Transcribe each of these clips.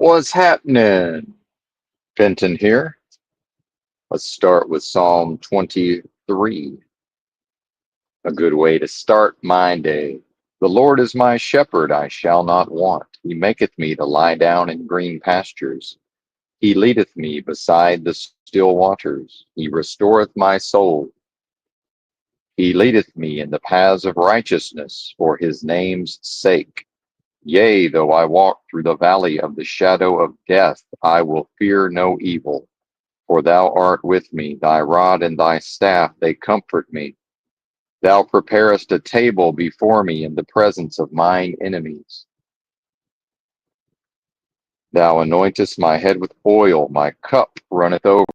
What's happening? Benton here. Let's start with Psalm 23, a good way to start my day. The Lord is my shepherd, I shall not want. He maketh me to lie down in green pastures. He leadeth me beside the still waters. He restoreth my soul. He leadeth me in the paths of righteousness for his name's sake. Yea, though I walk through the valley of the shadow of death, I will fear no evil. For thou art with me, thy rod and thy staff, they comfort me. Thou preparest a table before me in the presence of mine enemies. Thou anointest my head with oil, my cup runneth over.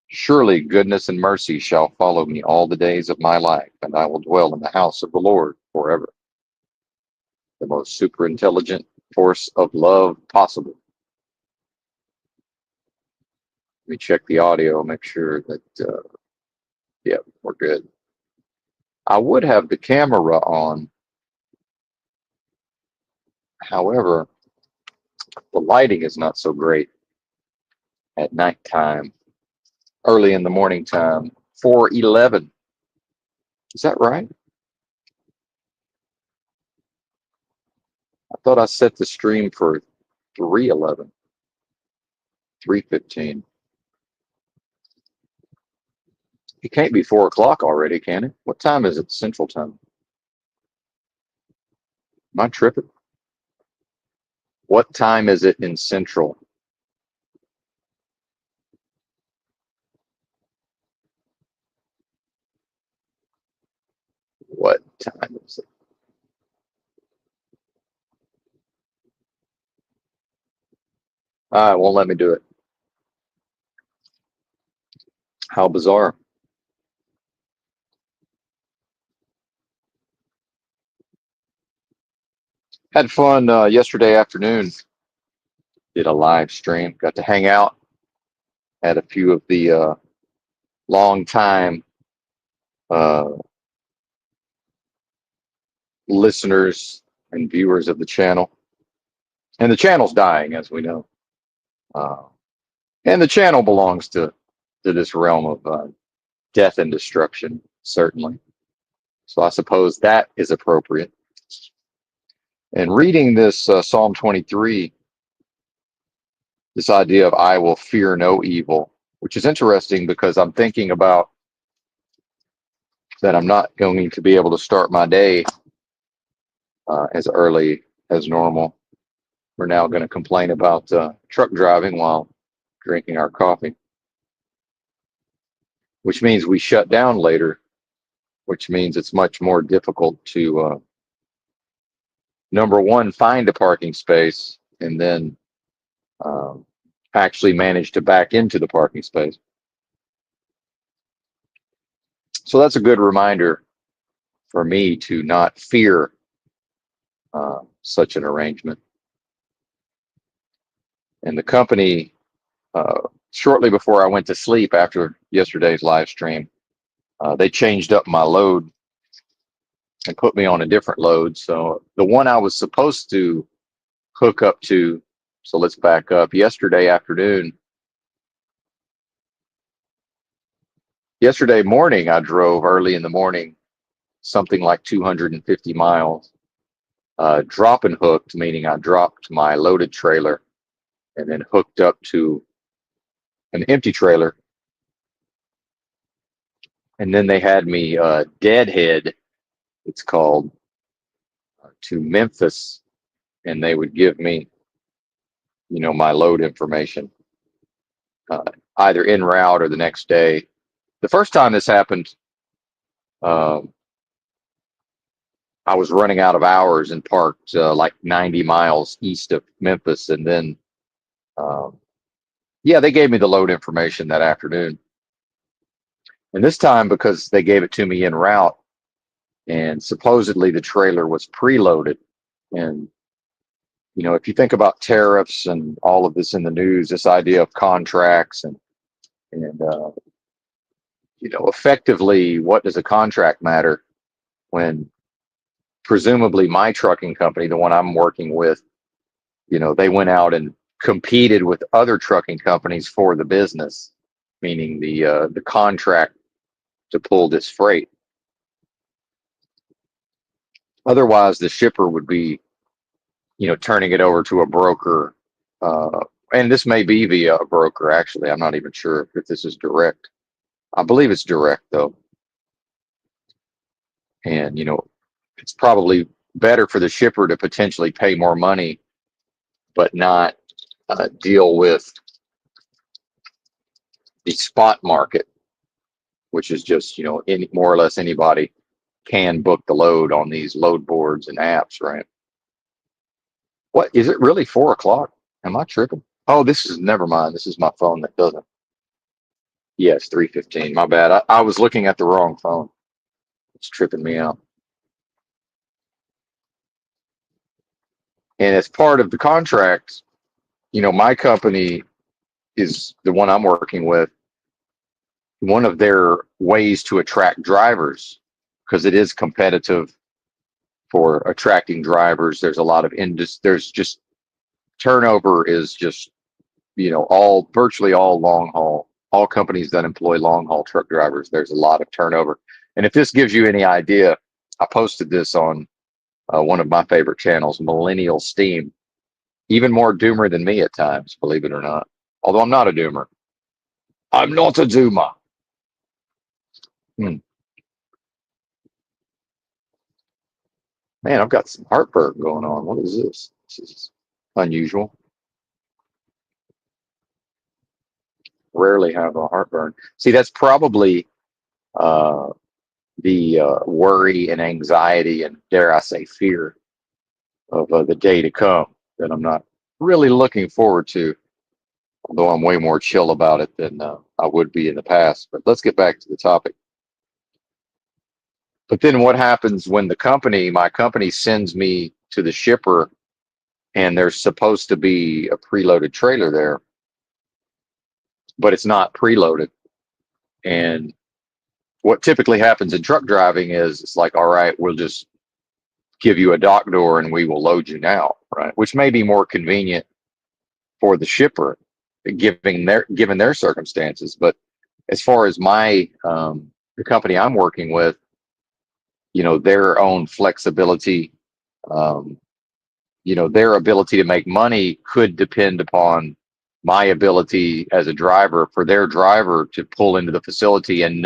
Surely goodness and mercy shall follow me all the days of my life, and I will dwell in the house of the Lord forever. The most super intelligent force of love possible. Let me check the audio, make sure that, yeah, we're good. I would have the camera on. However, the lighting is not so great at nighttime. Early in the morning time, 4:11. Is that right? I thought I set the stream for 3:11, 3:15. It can't be 4 o'clock already, can it? What time is it Central Time? Am I tripping? What time is it in Central? What time is it? It won't let me do it. How bizarre. Had fun yesterday afternoon. Did a live stream. Got to hang out. Had a few of the long time uh, listeners and viewers of the channel. And the channel's dying, as we know. Uh, and the channel belongs to this realm of death and destruction, certainly. So I suppose that is appropriate. And reading this Psalm 23, this idea of I will fear no evil, which is interesting because I'm thinking about that I'm not going to be able to start my day as early as normal. We're now going to complain about truck driving while drinking our coffee, which means we shut down later, which means it's much more difficult to, number one, find a parking space and then actually manage to back into the parking space. So that's a good reminder for me to not fear such an arrangement. And the company, shortly before I went to sleep after yesterday's live stream, they changed up my load and put me on a different load. So the one I was supposed to hook up to, so let's back up. Yesterday morning, I drove early in the morning, something like 250 miles, drop and hooked, meaning I dropped my loaded trailer and then hooked up to an empty trailer. And then they had me deadhead, it's called, to Memphis, and they would give me, my load information, either en route or the next day. The first time this happened, I was running out of hours and parked like 90 miles east of Memphis, and then, they gave me the load information that afternoon. And this time, because they gave it to me en route, and supposedly the trailer was preloaded, and if you think about tariffs and all of this in the news, this idea of contracts and effectively, what does a contract matter when presumably my trucking company, the one I'm working with, They went out and competed with other trucking companies for the business, meaning the contract to pull this freight. Otherwise, the shipper would be, turning it over to a broker. Uh, and this may be via a broker, actually. I'm not even sure if this is direct. I believe it's direct, though. And, it's probably better for the shipper to potentially pay more money, but not deal with the spot market, which is just, more or less anybody can book the load on these load boards and apps, right? What is it really 4 o'clock? Am I tripping? Oh, never mind. This is my phone that doesn't. Yes, 3:15. My bad. I was looking at the wrong phone. It's tripping me out. And as part of the contract, my company is the one I'm working with. One of their ways to attract drivers, because it is competitive for attracting drivers. There's a lot of there's just turnover is just, virtually all long haul, all companies that employ long haul truck drivers, there's a lot of turnover. And if this gives you any idea, I posted this on one of my favorite channels, Millennial Steam. Even more doomer than me at times, believe it or not. Although I'm not a doomer. I'm not a doomer. Hmm. Man, I've got some heartburn going on. What is this? This is unusual. Rarely have a heartburn. See, that's probably uh, the worry and anxiety and, dare I say, fear of the day to come that I'm not really looking forward to, although I'm way more chill about it than I would be in the past. But let's get back to the topic. But then what happens when my company sends me to the shipper and there's supposed to be a preloaded trailer there, but it's not preloaded. And what typically happens in truck driving is it's like, all right, we'll just give you a dock door and we will load you now, right? Which may be more convenient for the shipper, given their circumstances. But as far as the company I'm working with, their own flexibility, um, their ability to make money could depend upon my ability as a driver for their driver to pull into the facility and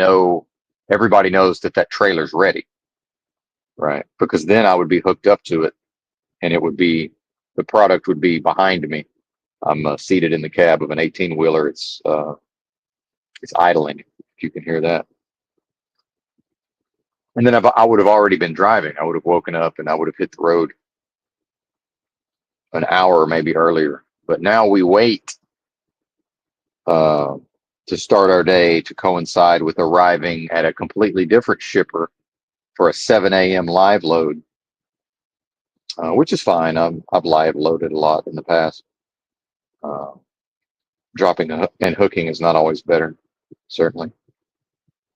everybody knows that trailer's ready, right? Because then I would be hooked up to it and the product would be behind me. I'm seated in the cab of an 18-wheeler. It's idling, if you can hear that. And then I would have already been driving. I would have woken up and I would have hit the road an hour maybe earlier. But now we wait to start our day to coincide with arriving at a completely different shipper for a 7 a.m. live load, which is fine. I've live loaded a lot in the past. Dropping and hooking is not always better, certainly.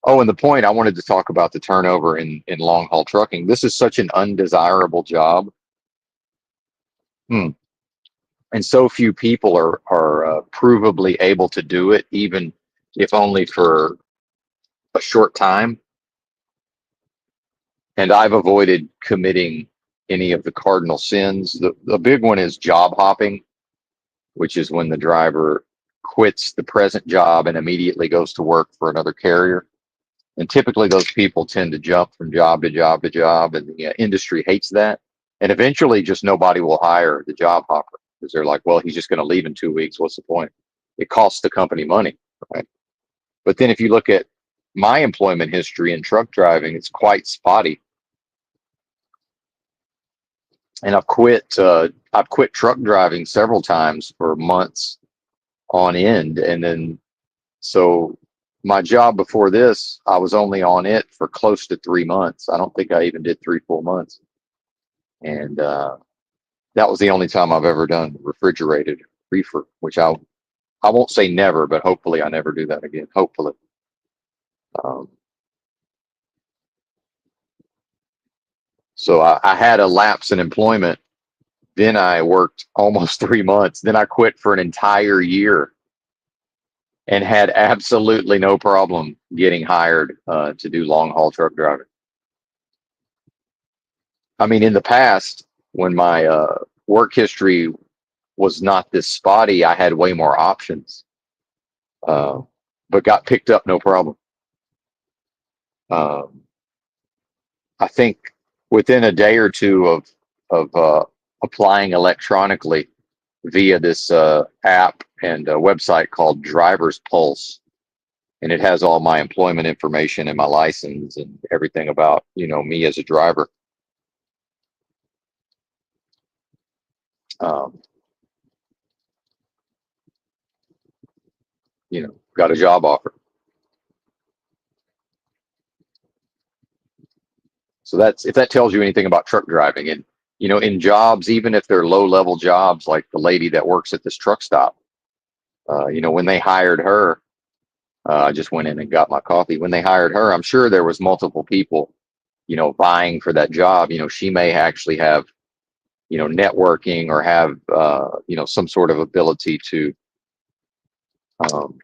Oh, and the point I wanted to talk about the turnover in long haul trucking. This is such an undesirable job. And so few people are provably able to do it, even if only for a short time. And I've avoided committing any of the cardinal sins. The big one is job hopping, which is when the driver quits the present job and immediately goes to work for another carrier. And typically those people tend to jump from job to job to job, and the industry hates that. And eventually just nobody will hire the job hopper because they're like, well, he's just going to leave in 2 weeks. What's the point? It costs the company money, right? But then if you look at my employment history in truck driving, it's quite spotty. And I've quit truck driving several times for months on end. And then, so my job before this, I was only on it for close to 3 months. I don't think I even did 3 full months. And that was the only time I've ever done refrigerated reefer, which I won't say never, but hopefully I never do that again. Hopefully. So I had a lapse in employment Then I worked almost 3 months. Then I quit for an entire year and had absolutely no problem getting hired to do long haul truck driving. I mean, in the past, when my work history was not this spotty, I had way more options, uh, but got picked up no problem. Um, I think within a day or two of applying electronically via this app and a website called Driver's Pulse, and it has all my employment information and my license and everything about me as a driver. Um, got a job offer. So that's if that tells you anything about truck driving. And in jobs, even if they're low level jobs, like the lady that works at this truck stop, when they hired her, I just went in and got my coffee. When they hired her, I'm sure there was multiple people, vying for that job. She may actually have, networking or have, some sort of ability to, um,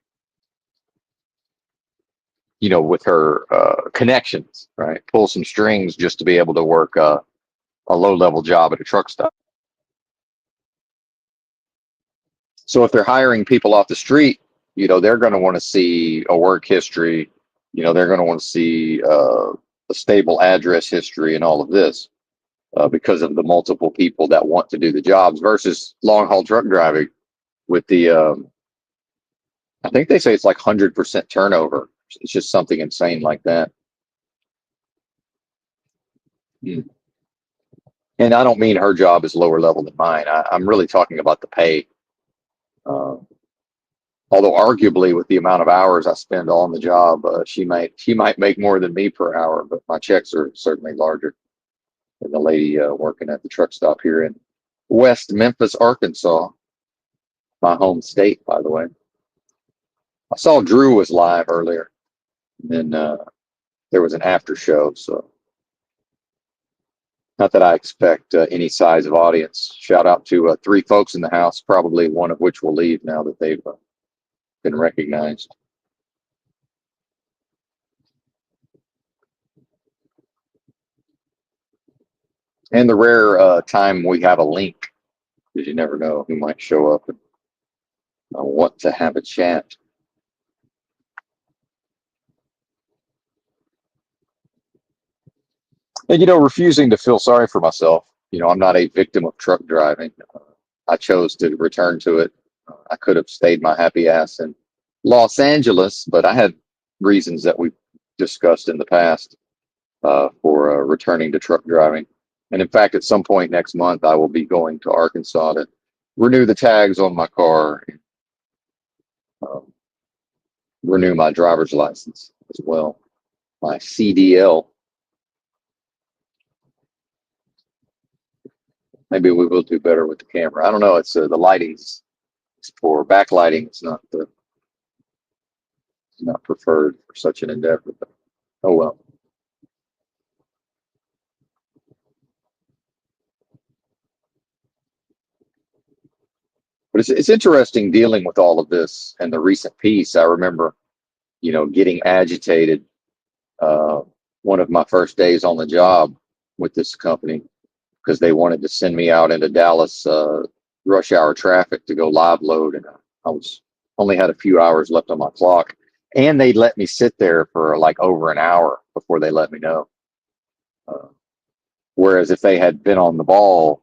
with her connections, right, pull some strings just to be able to work a low level job at a truck stop. So if they're hiring people off the street, they're going to want to see a work history. They're going to want to see a stable address history and all of this because of the multiple people that want to do the jobs versus long haul truck driving with the, I think they say it's like 100% turnover. It's just something insane like that. Mm. And I don't mean her job is lower level than mine. I'm really talking about the pay. Uh, Although arguably with the amount of hours I spend on the job, she might make more than me per hour, but my checks are certainly larger than the lady working at the truck stop here in West Memphis, Arkansas, my home state, by the way. I saw Drew was live earlier, and then there was an after show, so not that I expect any size of audience. Shout out to three folks in the house, probably one of which will leave now that they've been recognized. And the rare time we have a link, because you never know who might show up and want to have a chat. And, refusing to feel sorry for myself. I'm not a victim of truck driving. I chose to return to it. I could have stayed my happy ass in Los Angeles, but I had reasons that we've discussed in the past for returning to truck driving. And in fact, at some point next month, I will be going to Arkansas to renew the tags on my car, um, renew my driver's license as well, my CDL. Maybe we will do better with the camera. I don't know. It's the lighting's it's for backlighting. It's not preferred for such an endeavor. But oh well. But it's interesting dealing with all of this and the recent piece. I remember, getting agitated uh, one of my first days on the job with this company because they wanted to send me out into Dallas rush hour traffic to go live load, and I was only had a few hours left on my clock, and they let me sit there for like over an hour before they let me know. Uh, Whereas if they had been on the ball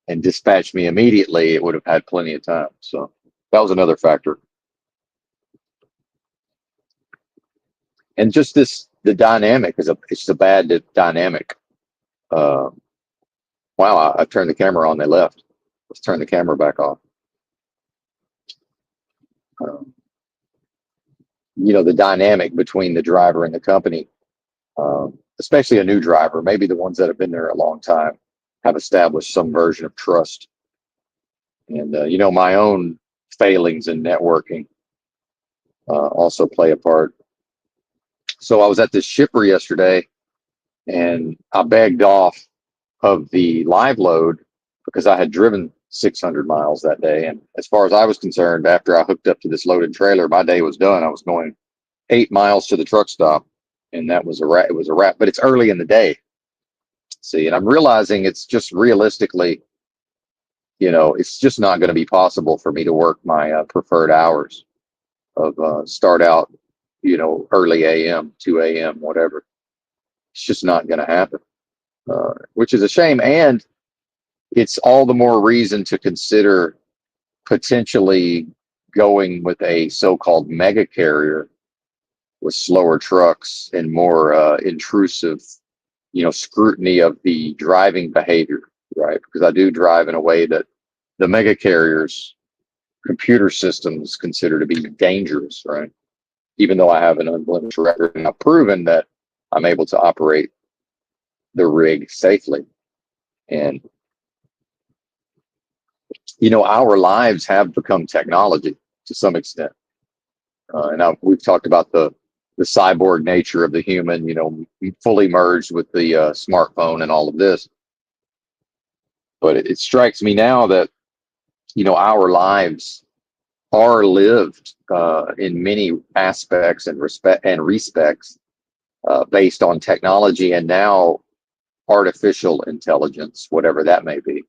and dispatched me immediately, it would have had plenty of time. So that was another factor, and just the dynamic it's a bad dynamic. Uh, wow, I turned the camera on. They left. Let's turn the camera back off. Um, the dynamic between the driver and the company, especially a new driver, maybe the ones that have been there a long time, have established some version of trust. And, my own failings in networking also play a part. So I was at this shipper yesterday and I begged off of the live load because I had driven 600 miles that day. And as far as I was concerned, after I hooked up to this loaded trailer, my day was done. I was going 8 miles to the truck stop, and that was a wrap. It was a wrap. But it's early in the day, see, and I'm realizing it's just realistically, it's just not going to be possible for me to work my preferred hours of start out, early a.m., 2 a.m., whatever. It's just not going to happen, which is a shame. And it's all the more reason to consider potentially going with a so-called mega carrier with slower trucks and more intrusive, scrutiny of the driving behavior, right? Because I do drive in a way that the mega carriers computer systems consider to be dangerous, right? Even though I have an unblemished record and I've proven that I'm able to operate the rig safely. And, our lives have become technology to some extent. And we've talked about the cyborg nature of the human, fully merged with the smartphone and all of this. But it strikes me now that, our lives are lived in many aspects and respects based on technology and now artificial intelligence, whatever that may be.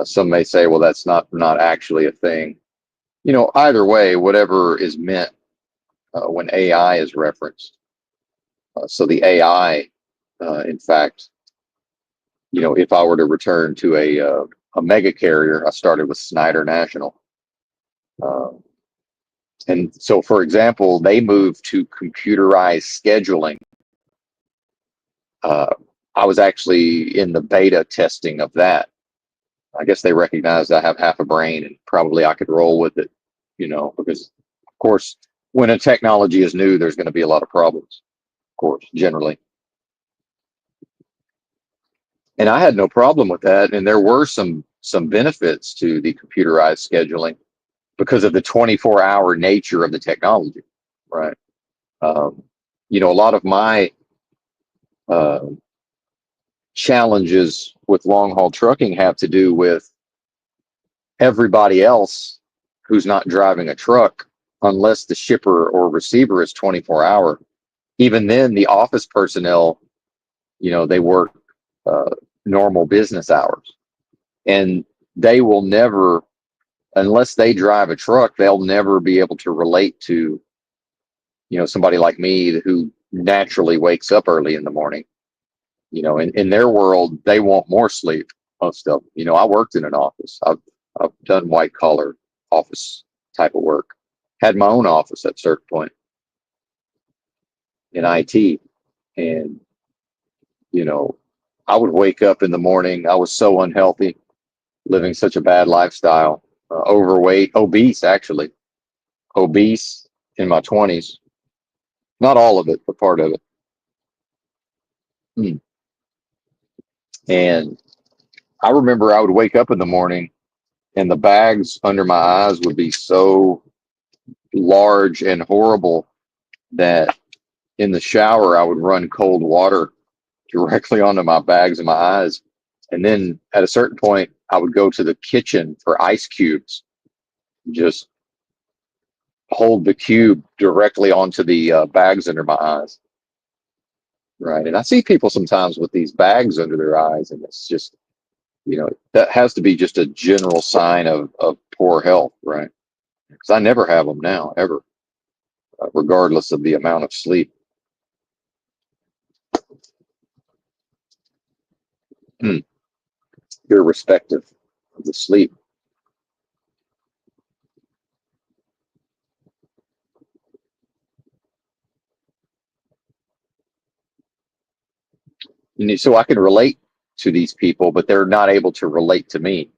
Some may say, well, that's not actually a thing. Either way, whatever is meant when AI is referenced. So the AI, in fact, if I were to return to a mega carrier, I started with Snyder National. And so, for example, they moved to computerized scheduling. I was actually in the beta testing of that. I guess they recognized I have half a brain and probably I could roll with it, because, of course, when a technology is new, there's going to be a lot of problems, of course, generally. And I had no problem with that. And there were some benefits to the computerized scheduling because of the 24-hour nature of the technology, right? A lot of my challenges with long haul trucking have to do with everybody else who's not driving a truck, unless the shipper or receiver is 24-hour. Even then, the office personnel, they work normal business hours, and they will never, unless they drive a truck, they'll never be able to relate to, somebody like me who naturally wakes up early in the morning. In their world, they want more sleep. Most of them. I worked in an office. I've done white collar office type of work. Had my own office at a certain point in IT, and I would wake up in the morning. I was so unhealthy, living such a bad lifestyle, overweight, obese in my 20s. Not all of it, but part of it. And I remember I would wake up in the morning and the bags under my eyes would be so large and horrible that in the shower I would run cold water directly onto my bags and my eyes. And then at a certain point, I would go to the kitchen for ice cubes, just hold the cube directly onto the bags under my eyes. Right. And I see people sometimes with these bags under their eyes, and it's just, that has to be just a general sign of poor health, right? Because I never have them now, ever, regardless of the amount of sleep. Irrespective of the sleep. So I can relate to these people, but they're not able to relate to me,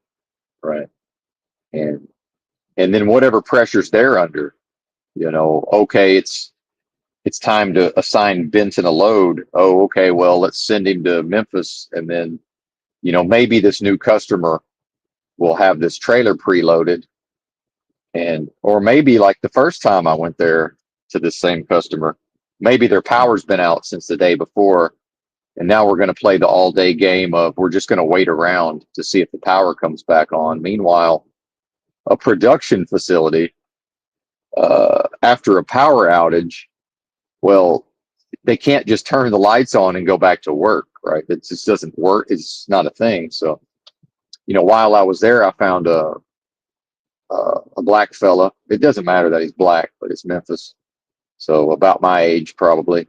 right? And then whatever pressures they're under, okay, it's time to assign Benton a load. Oh, okay, well, let's send him to Memphis, and then maybe this new customer will have this trailer preloaded, or maybe like the first time I went there to this same customer, maybe their power's been out since the day before, And now we're going to play the all day game of we're just going to wait around to see if the power comes back on. Meanwhile, a production facility, after a power outage, well, they can't just turn the lights on and go back to work, right? It just doesn't work. It's not a thing. So, while I was there, I found a black fella. It doesn't matter that he's black, but it's Memphis. So about my age, probably.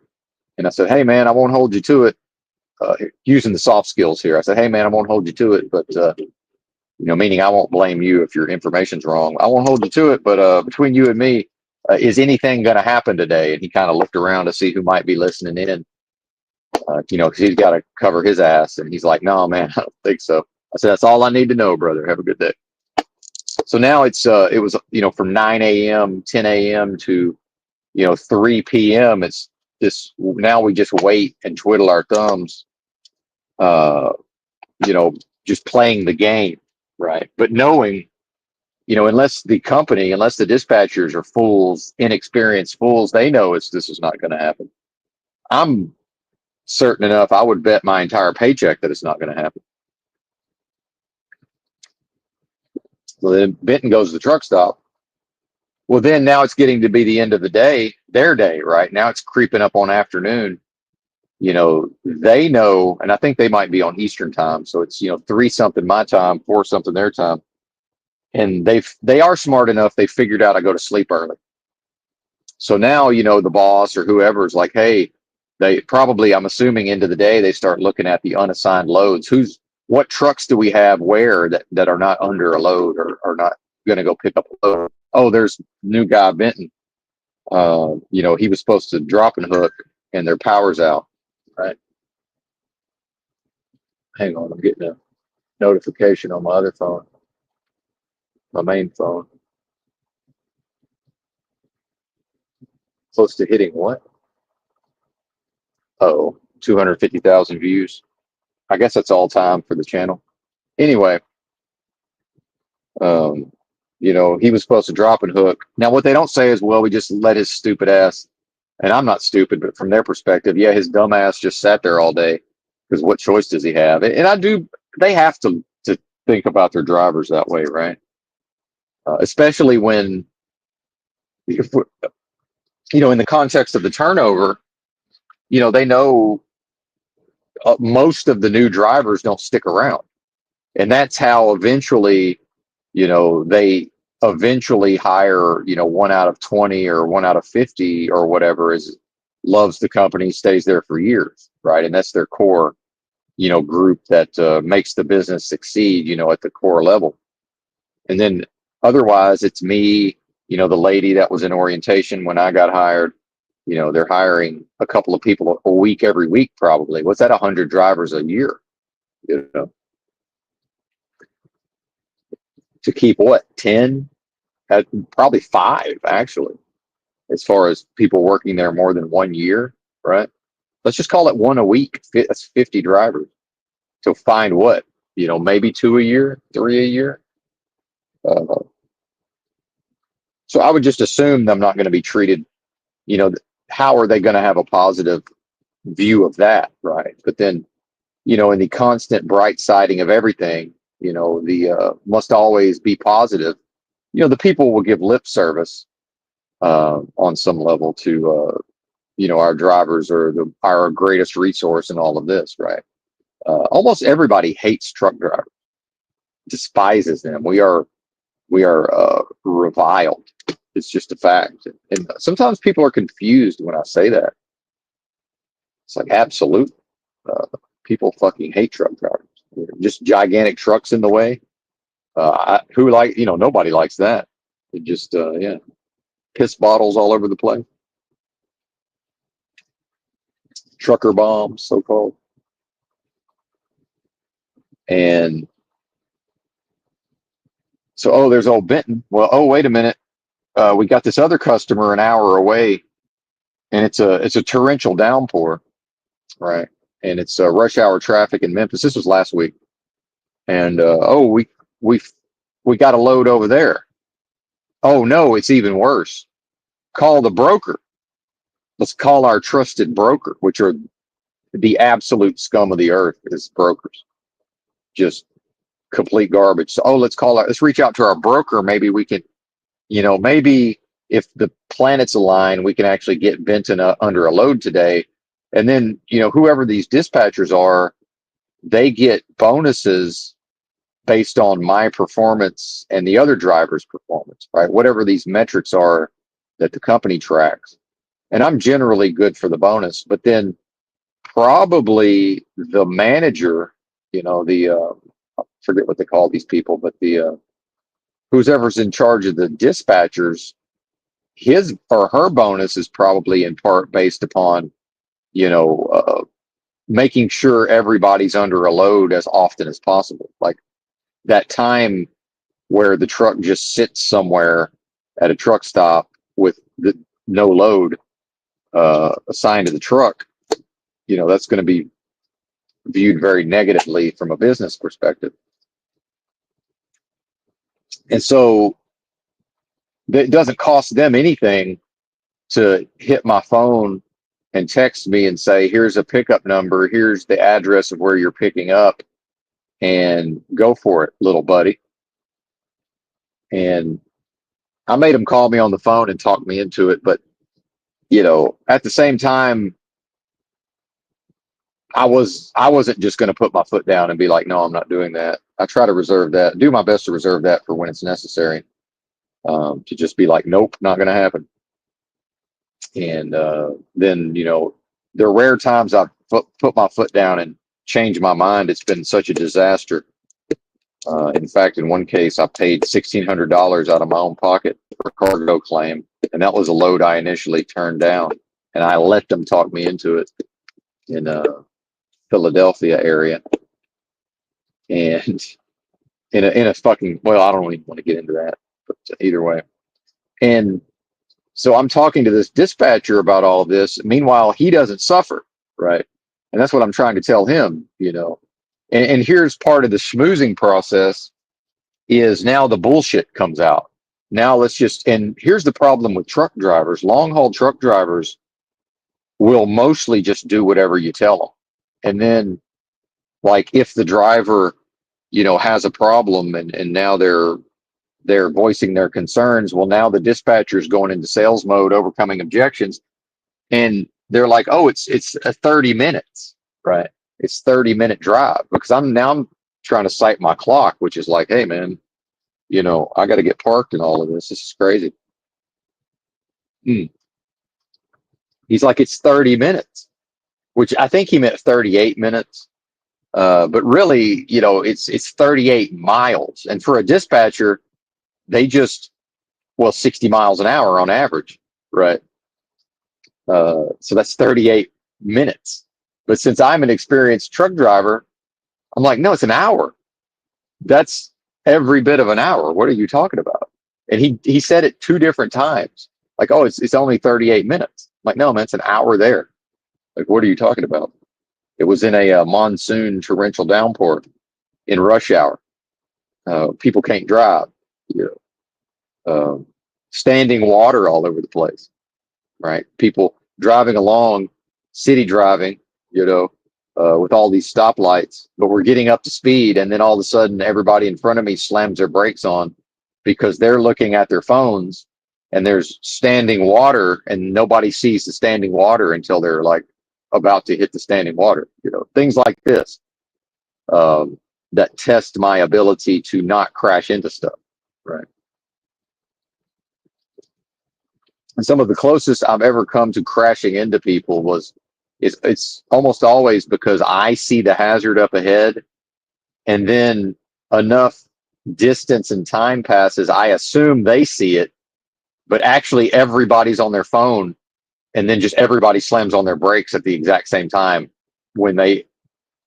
And I said, hey, man, I won't hold you to it. Using the soft skills here. I said, hey, man, I won't hold you to it, but, meaning I won't blame you if your information's wrong. I won't hold you to it, but between you and me, is anything going to happen today? And he kind of looked around to see who might be listening in, because he's got to cover his ass. And he's like, no, man, I don't think so. I said, that's all I need to know, brother. Have a good day. So now it was, from 9 a.m., 10 a.m. to, 3 p.m. It's this, now we just wait and twiddle our thumbs, uh, just playing the game, right? But knowing, unless the dispatchers are fools, inexperienced fools, they know this is not going to happen. I'm certain enough, I would bet my entire paycheck that it's not going to happen. Well, then Benton goes to the truck stop. Well, then now it's getting to be the end of the day, their day, right? Now it's creeping up on afternoon. They know, and I think they might be on Eastern time. So it's, 3 something my time, 4 something their time. And they are smart enough. They figured out I go to sleep early. So now, the boss or whoever is like, hey, they probably, I'm assuming into the day, they start looking at the unassigned loads. What trucks do we have where that are not under a load or are not going to go pick up a load? Oh, there's new guy Benton. He was supposed to drop and hook and their power's out. Right. Hang on, I'm getting a notification on my other phone, my main phone. Close to hitting what? Oh, 250,000 views. I guess that's all time for the channel. Anyway, he was supposed to drop and hook. Now, what they don't say is, well, we just let his stupid ass, and I'm not stupid, but from their perspective, yeah, his dumb ass just sat there all day because what choice does he have? And they have to think about their drivers that way, right? Especially when, if in the context of the turnover, they know most of the new drivers don't stick around. And that's how eventually, they eventually hire, 1 out of 20 or 1 out of 50 or whatever loves the company, stays there for years, right? And that's their core, group that makes the business succeed, at the core level. And then otherwise, it's me, the lady that was in orientation when I got hired. They're hiring a couple of people a week, every week, probably. What's that? 100 drivers a year, to keep what, 10? Probably 5, actually, as far as people working there more than 1 year, right? Let's just call it 1 a week. That's 50 drivers to find what, maybe 2 a year, 3 a year. So I would just assume I'm not going to be treated, how are they going to have a positive view of that, right? But then, in the constant bright siding of everything, the must always be positive. The people will give lip service on some level to, our drivers are our greatest resource in all of this, right? Almost everybody hates truck drivers, despises them. We are reviled. It's just a fact. And sometimes people are confused when I say that. It's like, absolute. People fucking hate truck drivers. Just gigantic trucks in the way. Nobody likes that. It just, yeah, piss bottles all over the place. Trucker bombs, so called. And so, there's old Benton. Well, wait a minute. We got this other customer an hour away, and it's a torrential downpour, right? And it's rush hour traffic in Memphis. This was last week, and we got a load over there. Oh no, it's even worse. Call the broker. Let's call our trusted broker, which are the absolute scum of the earth is brokers. Just complete garbage. So, let's reach out to our broker. Maybe we can, maybe if the planets align, we can actually get Benton under a load today. And then, whoever these dispatchers are, they get bonuses based on my performance and the other driver's performance, right? Whatever these metrics are that the company tracks. And I'm generally good for the bonus, but then probably the manager, I forget what they call these people, but the who's ever's in charge of the dispatchers, his or her bonus is probably in part based upon, you know, uh, making sure everybody's under a load as often as possible. Like that time where the truck just sits somewhere at a truck stop with the no load assigned to the truck, that's going to be viewed very negatively from a business perspective. And so it doesn't cost them anything to hit my phone and text me and say, here's a pickup number, here's the address of where you're picking up, and go for it, little buddy. And I made him call me on the phone and talk me into it. But, at the same time, I wasn't just going to put my foot down and be like, no, I'm not doing that. I try to reserve that, do my best to reserve that for when it's necessary. To just be like, nope, not going to happen. And then, there are rare times I've put my foot down and changed my mind. It's been such a disaster. In fact, in one case, I paid $1,600 out of my own pocket for a cargo claim, and that was a load I initially turned down, and I let them talk me into it in Philadelphia area, and in a fucking, well, I don't even want to get into that, but either way. And so I'm talking to this dispatcher about all of this. Meanwhile, he doesn't suffer, right? And that's what I'm trying to tell him, And here's part of the schmoozing process is now the bullshit comes out. Now and here's the problem with truck drivers. Long haul truck drivers will mostly just do whatever you tell them. And then, like, if the driver, has a problem and now they're voicing their concerns, well, now the dispatcher's going into sales mode, overcoming objections, and they're like, oh, it's a 30 minutes, right? It's 30-minute drive, because I'm trying to cite my clock, which is like, hey man, I got to get parked and all of this. This is crazy. He's like, it's 30 minutes, which I think he meant 38 minutes. But really, it's 38 miles. And for a dispatcher, they 60 miles an hour on average, right? So that's 38 minutes. But since I'm an experienced truck driver, I'm like, no, it's an hour. That's every bit of an hour. What are you talking about? And he said it 2 different times. Like, oh, it's only 38 minutes. I'm like, no, man, it's an hour there. Like, what are you talking about? It was in a monsoon torrential downpour in rush hour. People can't drive. Standing water all over the place, right? People driving along, city driving, with all these stoplights, but we're getting up to speed, and then all of a sudden everybody in front of me slams their brakes on because they're looking at their phones, and there's standing water, and nobody sees the standing water until they're like about to hit the standing water. Things like this that test my ability to not crash into stuff, right? And some of the closest I've ever come to crashing into people it's almost always because I see the hazard up ahead, and then enough distance and time passes, I assume they see it, but actually everybody's on their phone, and then just everybody slams on their brakes at the exact same time when they,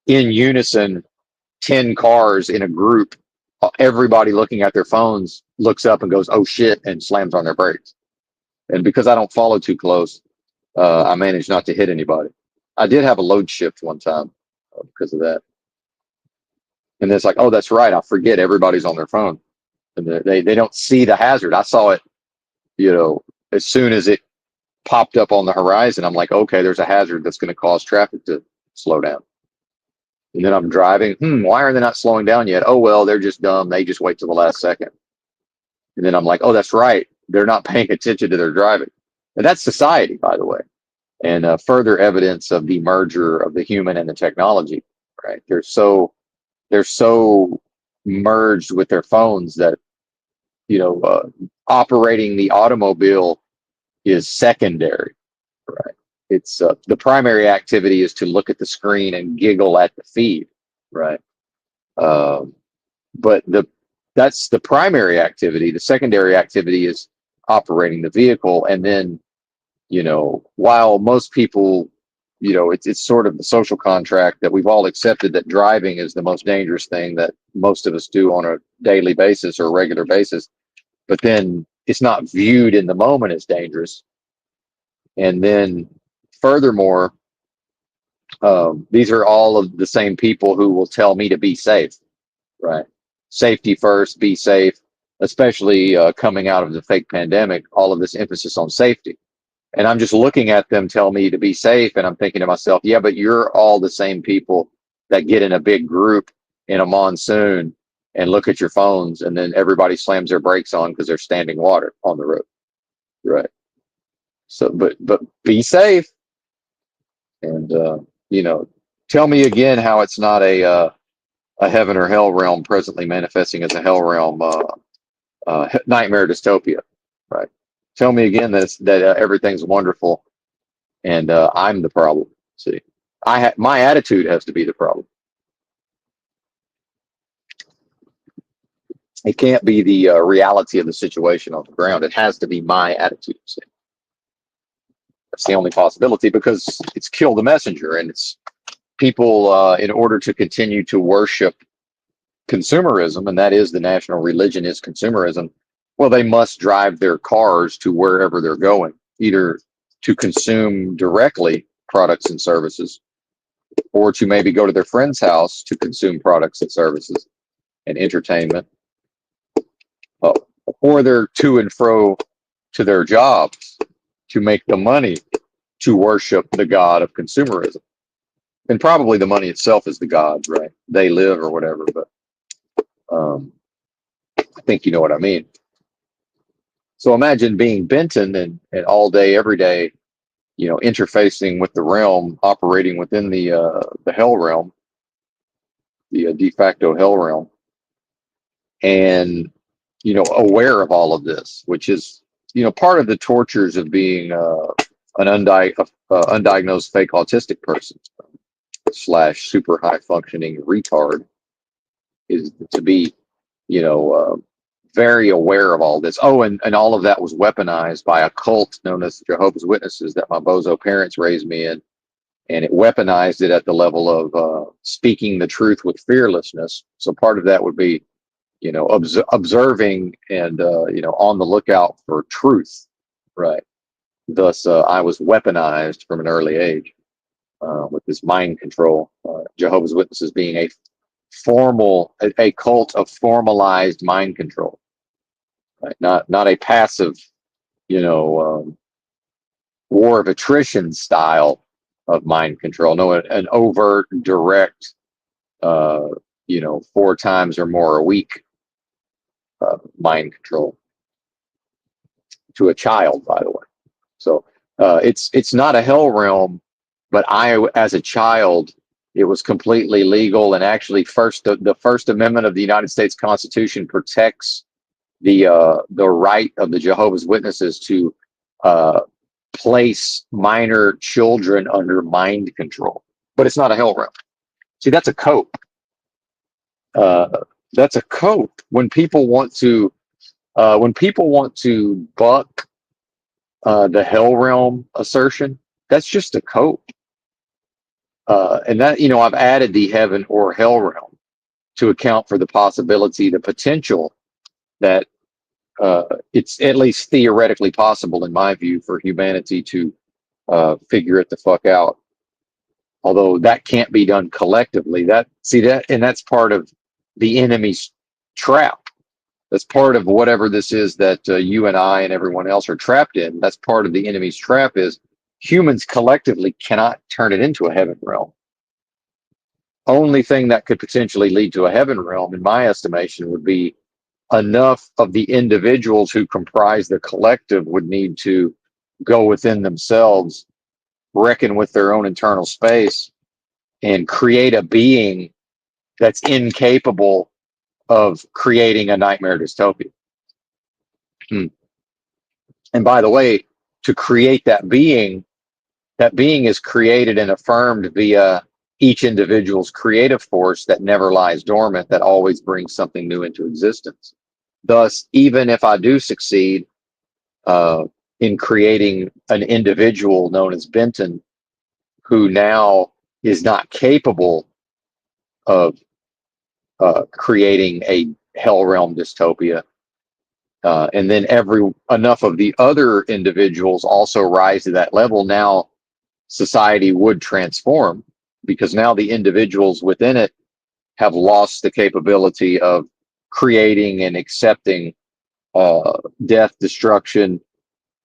in unison, 10 cars in a group, everybody looking at their phones looks up and goes, oh shit, and slams on their brakes. And because I don't follow too close, I managed not to hit anybody. I did have a load shift one time because of that. And it's like, oh, that's right. I forget everybody's on their phone, and they don't see the hazard. I saw it, as soon as it popped up on the horizon. I'm like, okay, there's a hazard that's going to cause traffic to slow down. And then I'm driving. Why are they not slowing down yet? Oh, well, they're just dumb. They just wait till the last second. And then I'm like, oh, that's right. They're not paying attention to their driving. And that's society, by the way. And further evidence of the merger of the human and the technology, right? They're so merged with their phones that, operating the automobile is secondary, right? It's the primary activity is to look at the screen and giggle at the feed, right? Um, but that's the primary activity. The secondary activity is operating the vehicle, and then while most people, it's sort of the social contract that we've all accepted that driving is the most dangerous thing that most of us do on a daily basis or a regular basis, but then it's not viewed in the moment as dangerous. And then furthermore, these are all of the same people who will tell me to be safe, right? Safety first, be safe, especially coming out of the fake pandemic, all of this emphasis on safety. And I'm just looking at them tell me to be safe. And I'm thinking to myself, yeah, but you're all the same people that get in a big group in a monsoon and look at your phones, and then everybody slams their brakes on because there's standing water on the road. Right. So, but be safe. And, tell me again how it's not a heaven or hell realm presently manifesting as a hell realm, nightmare dystopia. Right. Tell me again that everything's wonderful and I'm the problem. See, my attitude has to be the problem. It can't be the reality of the situation on the ground. It has to be my attitude. See? That's the only possibility, because it's kill the messenger, and it's people in order to continue to worship consumerism, and that is the national religion is consumerism. Well, they must drive their cars to wherever they're going, either to consume directly products and services, or to maybe go to their friend's house to consume products and services and entertainment, uh, or they're to and fro to their jobs to make the money to worship the god of consumerism. And probably the money itself is the god, right? They live or whatever, but I think you know what I mean. So imagine being Benton and all day, every day, interfacing with the realm, operating within the hell realm, the de facto hell realm, and aware of all of this, which is part of the tortures of being an undiagnosed fake autistic person / super high functioning retard, is to be very aware of all this. Oh, and all of that was weaponized by a cult known as Jehovah's Witnesses that my bozo parents raised me in, and it weaponized it at the level of speaking the truth with fearlessness. So part of that would be observing and on the lookout for truth, right? Thus I was weaponized from an early age with this mind control. Jehovah's Witnesses being a cult of formalized mind control, right? Not a passive war of attrition style of mind control. No, an overt, direct 4 times or more a week mind control to a child, by the way. So it's not a hell realm, but as a child, it was completely legal. And actually, the First Amendment of the United States Constitution protects the right of the Jehovah's Witnesses to place minor children under mind control. But it's not a hell realm. See, that's a cope. That's a cope. When people want to buck the hell realm assertion, that's just a cope. And that, I've added the heaven or hell realm to account for the possibility, the potential that it's at least theoretically possible, in my view, for humanity to figure it the fuck out. Although that can't be done collectively. And that's part of the enemy's trap. That's part of whatever this is that you and I and everyone else are trapped in. That's part of the enemy's trap, is humans collectively cannot turn it into a heaven realm. only thing that could potentially lead to a heaven realm, in my estimation, would be enough of the individuals who comprise the collective would need to go within themselves, reckon with their own internal space, and create a being that's incapable of creating a nightmare dystopia. Hmm. And by the way, to create that being is created and affirmed via each individual's creative force that never lies dormant, that always brings something new into existence. Thus, even if I do succeed uh, in creating an individual known as Benton, who now is not capable of creating a hell realm dystopia, and then enough of the other individuals also rise to that level, now society would transform, because now the individuals within it have lost the capability of creating and accepting death, destruction,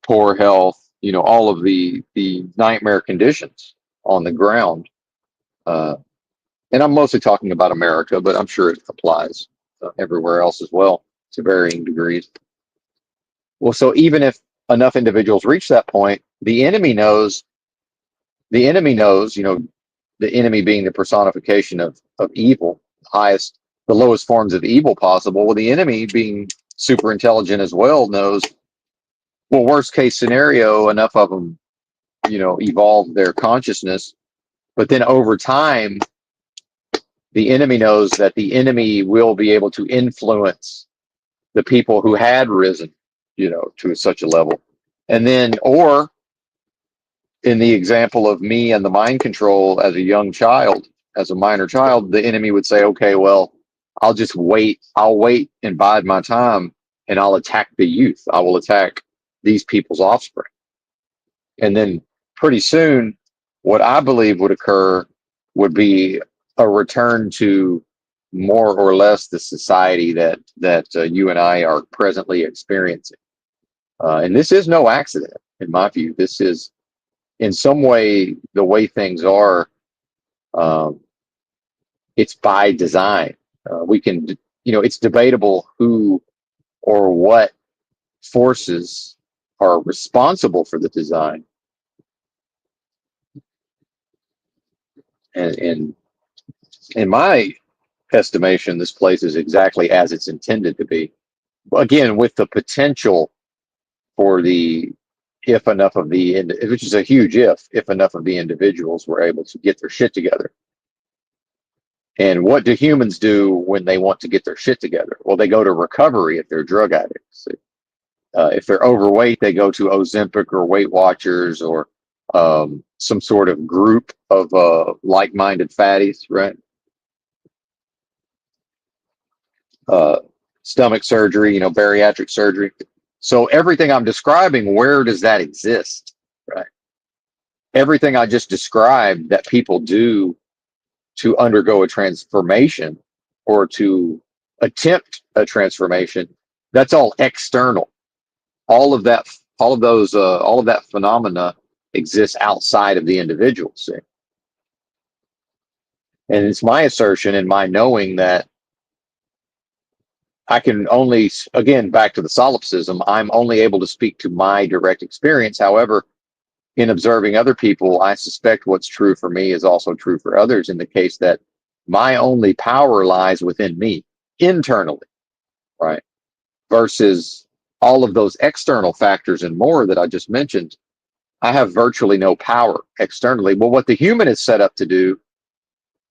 poor health, all of the nightmare conditions on the ground. Uh, and I'm mostly talking about America, but I'm sure it applies everywhere else as well to varying degrees. Well, so even if enough individuals reach that point, the enemy knows, the enemy being the personification of evil, the lowest forms of evil possible. Well, the enemy being super intelligent as well knows, well, worst case scenario, enough of them, evolve their consciousness. But then over time, the enemy knows that the enemy will be able to influence the people who had risen, to such a level. And then, or in the example of me and the mind control as a young child, as a minor child, the enemy would say, okay, well, I'll just wait. I'll wait and bide my time, and I'll attack the youth. I will attack these people's offspring. And then pretty soon, what I believe would occur would be a return to more or less the society that you and I are presently experiencing. And this is no accident, in my view. This is, in some way, the way things are. Um, it's by design. We can, it's debatable who or what forces are responsible for the design. And in my estimation, this place is exactly as it's intended to be. Again, with the potential for if enough of which is a huge if enough of the individuals were able to get their shit together. And what do humans do when they want to get their shit together? Well, they go to recovery if they're drug addicts. If they're overweight, they go to Ozempic or Weight Watchers or some sort of group of like-minded fatties, right? Uh, Stomach surgery, bariatric surgery. So everything I'm describing, where does that exist, right? Everything I just described that people do to undergo a transformation or to attempt a transformation, that's all external. All of that, all of that phenomena exists outside of the individual. See? And it's my assertion and my knowing that I can only, again, back to the solipsism, I'm only able to speak to my direct experience. However, in observing other people, I suspect what's true for me is also true for others, in the case that my only power lies within me internally, right? Versus all of those external factors and more that I just mentioned, I have virtually no power externally. Well, what the human is set up to do,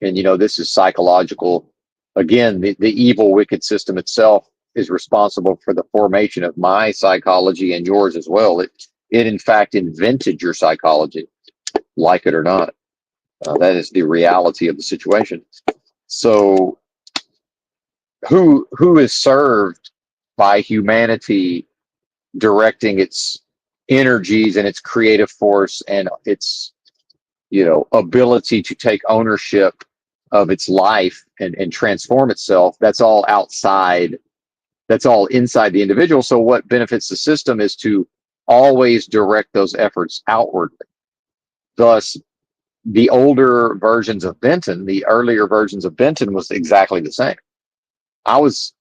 and this is psychological, again, the evil, wicked system itself is responsible for the formation of my psychology and yours as well. It in fact invented your psychology, like it or not. That is the reality of the situation. So who is served by humanity directing its energies and its creative force and its ability to take ownership of its life and transform itself? That's all outside. That's all inside the individual. So what benefits the system is to always direct those efforts outwardly. Thus, the older versions of Benton, the earlier versions of Benton was exactly the same. I was,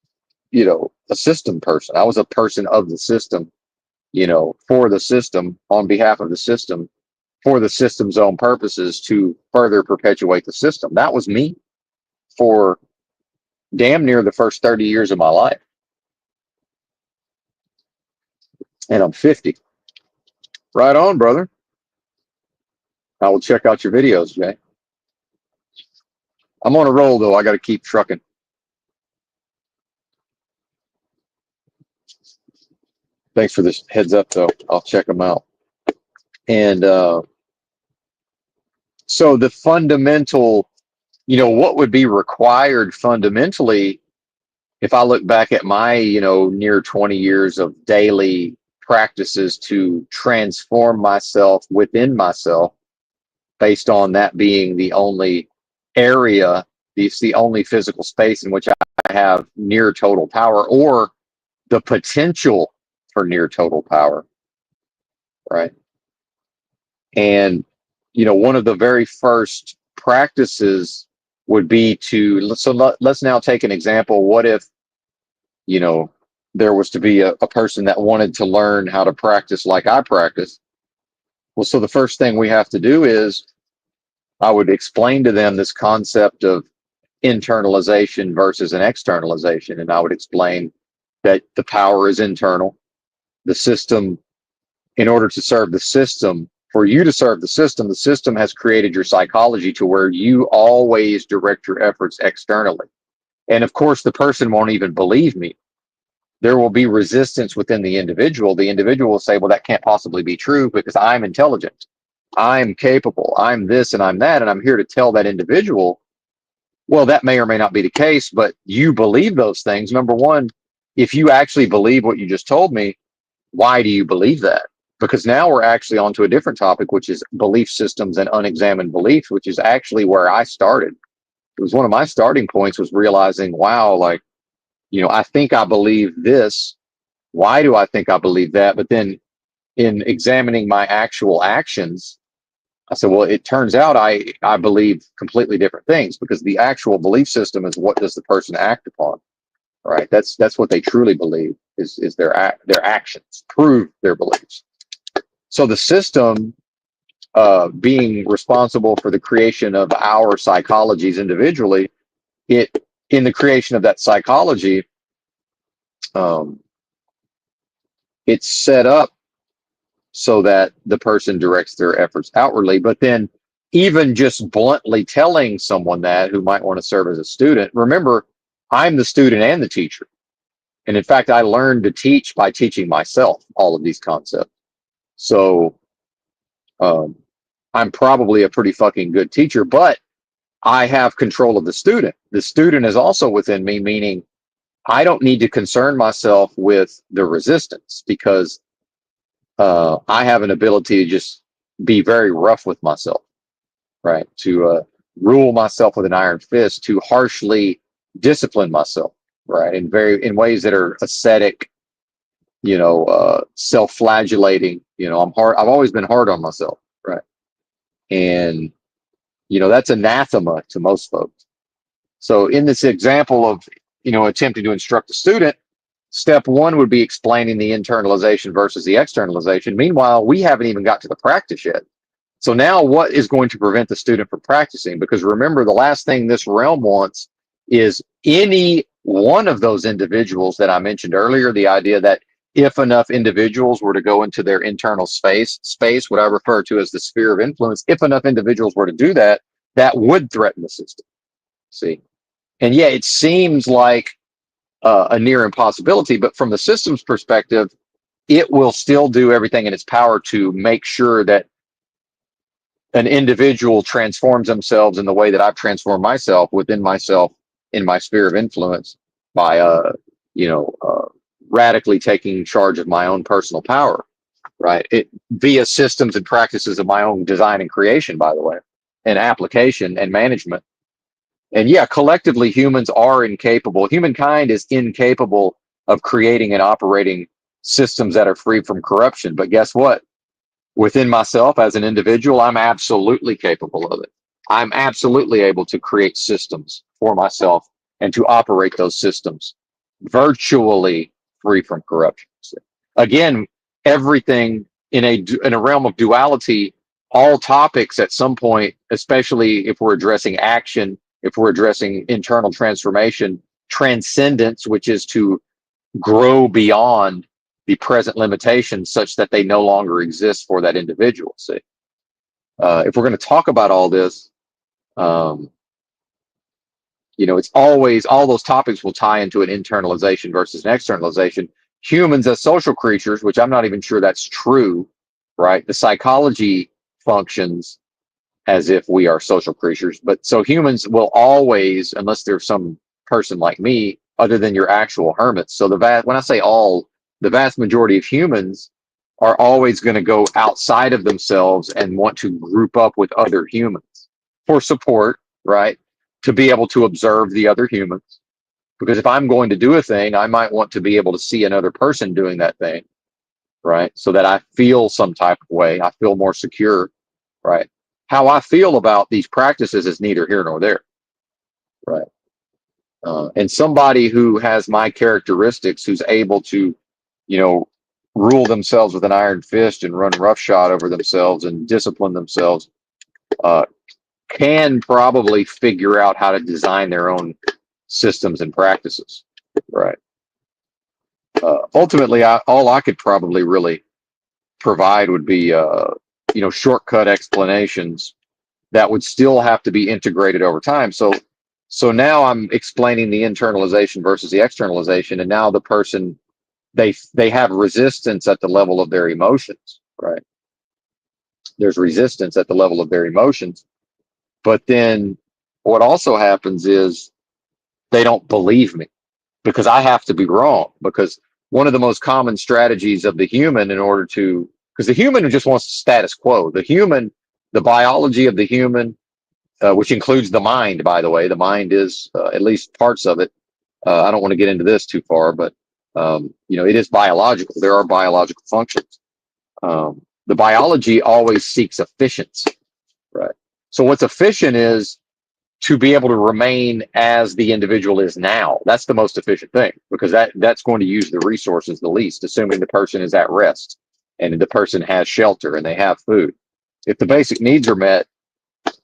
a system person. I was a person of the system, for the system, on behalf of the system, for the system's own purposes, to further perpetuate the system. That was me for damn near the first 30 years of my life. And I'm 50. Right on, brother. I will check out your videos, Jay. I'm on a roll, though. I got to keep trucking. Thanks for this heads up, though. I'll check them out. And so the fundamental, what would be required fundamentally, if I look back at my, near 20 years of daily practices to transform myself within myself, based on that being the only area, it's the only physical space in which I have near total power, or the potential for near total power, right? And, one of the very first practices would be let's now take an example. What if, there was to be a person that wanted to learn how to practice like I practice? Well, so the first thing we have to do is I would explain to them this concept of internalization versus an externalization. And I would explain that the power is internal. The system, in order to serve the system, for you to serve the system has created your psychology to where you always direct your efforts externally. And of course, the person won't even believe me. There will be resistance within the individual. The individual will say, well, that can't possibly be true because I'm intelligent, I'm capable, I'm this and I'm that. And I'm here to tell that individual, well, that may or may not be the case, but you believe those things. Number one, if you actually believe what you just told me, why do you believe that? Because now we're actually onto a different topic, which is belief systems and unexamined beliefs, which is actually where I started. It was one of my starting points, was realizing, wow, like, I think I believe this. Why do I think I believe that? But then in examining my actual actions, I said, well, it turns out I believe completely different things, because the actual belief system is what does the person act upon, right? That's what they truly believe is their actions prove their beliefs. So the system, being responsible for the creation of our psychologies individually, in the creation of that psychology, it's set up so that the person directs their efforts outwardly. But then even just bluntly telling someone that, who might want to serve as a student, remember, I'm the student and the teacher. And in fact, I learned to teach by teaching myself all of these concepts. So I'm probably a pretty fucking good teacher, but I have control of the student. The student is also within me, meaning I don't need to concern myself with the resistance, because I have an ability to just be very rough with myself, right? To rule myself with an iron fist, to harshly discipline myself, right? In ways that are ascetic, self-flagellating. I'm hard. I've always been hard on myself, right? And that's anathema to most folks. So in this example of attempting to instruct a student, step one would be explaining the internalization versus the externalization. Meanwhile, we haven't even got to the practice yet. So now what is going to prevent the student from practicing? Because remember, the last thing this realm wants is any one of those individuals that I mentioned earlier, the idea that if enough individuals were to go into their internal space, what I refer to as the sphere of influence, if enough individuals were to do that, that would threaten the system. See? And yeah, it seems like a near impossibility, but from the system's perspective, it will still do everything in its power to make sure that an individual transforms themselves in the way that I've transformed myself within myself in my sphere of influence by, radically taking charge of my own personal power, right? Via systems and practices of my own design and creation, by the way, and application and management. And yeah, collectively, humans are incapable. Humankind is incapable of creating and operating systems that are free from corruption. But guess what? within myself as an individual, I'm absolutely capable of it. I'm absolutely able to create systems for myself and to operate those systems virtually free from corruption. Again, everything in a realm of duality, all topics at some point, especially if we're addressing action, if we're addressing internal transformation, transcendence, which is to grow beyond the present limitations such that they no longer exist for that individual. See, if we're going to talk about all this, um, it's always all those topics will tie into an internalization versus an externalization. Humans as social creatures, which I'm not even sure that's true, right? The psychology functions as if we are social creatures, but so humans will always, unless there's some person like me, other than your actual hermits. So when I say all, the vast majority of humans are always going to go outside of themselves and want to group up with other humans for support, right? To be able to observe the other humans. Because if I'm going to do a thing, I might want to be able to see another person doing that thing, right? So that I feel some type of way. I feel more secure, right? How I feel about these practices is neither here nor there, right? And somebody who has my characteristics, who's able to, you know, rule themselves with an iron fist and run roughshod over themselves and discipline themselves, uh, can probably figure out how to design their own systems and practices, right? Ultimately, all I could probably really provide would be, shortcut explanations that would still have to be integrated over time. So now I'm explaining the internalization versus the externalization, and now the person they have resistance at the level of their emotions, right? There's resistance at the level of their emotions, but then what also happens is they don't believe me because I have to be wrong. Because one of the most common strategies of the human in order to, because the human just wants status quo. The biology of the human, which includes the mind, by the way, the mind is at least parts of it. I don't want to get into this too far, but it is biological. There are biological functions. The biology always seeks efficiency, right? So what's efficient is to be able to remain as the individual is now. That's the most efficient thing because that's going to use the resources the least, assuming the person is at rest and the person has shelter and they have food. If the basic needs are met,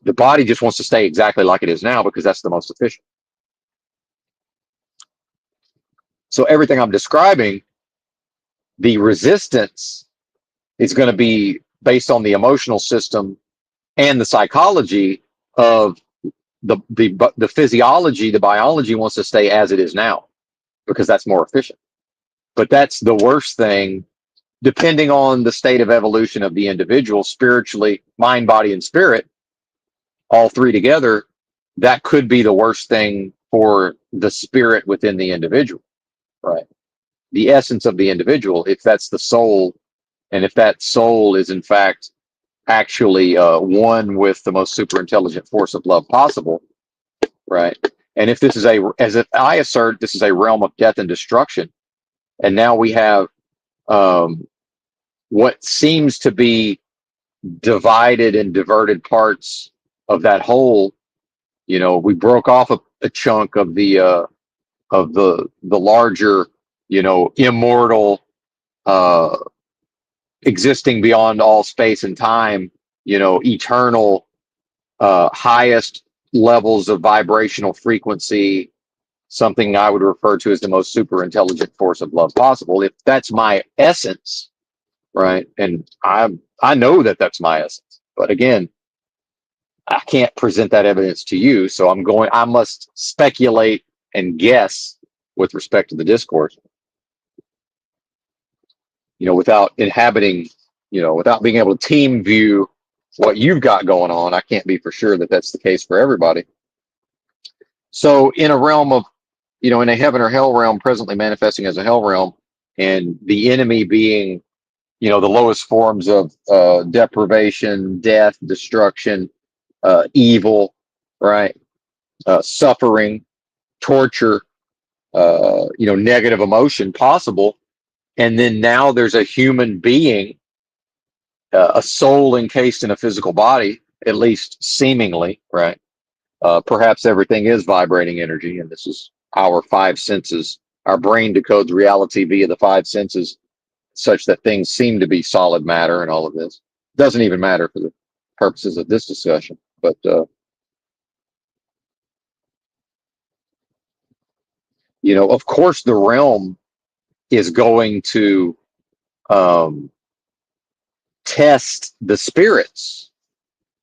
the body just wants to stay exactly like it is now because that's the most efficient. So everything I'm describing, the resistance is going to be based on the emotional system and the psychology of the physiology, the biology wants to stay as it is now because that's more efficient. But that's the worst thing, depending on the state of evolution of the individual, spiritually, mind, body, and spirit, all three together. That could be the worst thing for the spirit within the individual, right? The essence of the individual, if that's the soul, and if that soul is in fact actually one with the most super intelligent force of love possible, right? And if this is as if I assert, this is a realm of death and destruction, and now we have what seems to be divided and diverted parts of that whole. We broke off a chunk of the larger, immortal, uh, existing beyond all space and time, eternal, highest levels of vibrational frequency, something I would refer to as the most super intelligent force of love possible. If that's my essence, right? And I know that that's my essence, but again, I can't present that evidence to you, so I must speculate and guess with respect to the discourse, without inhabiting, without being able to team view what you've got going on. I can't be for sure that that's the case for everybody. So in a realm of, in a heaven or hell realm presently manifesting as a hell realm, and the enemy being, the lowest forms of deprivation, death, destruction, evil, right? Suffering, torture, negative emotion possible. And then now there's a human being a soul encased in a physical body, at least seemingly, right? Perhaps everything is vibrating energy, and this is our five senses. Our brain decodes reality via the five senses, such that things seem to be solid matter, and all of this doesn't even matter for the purposes of this discussion. But of course, the realm is going to um, test the spirits,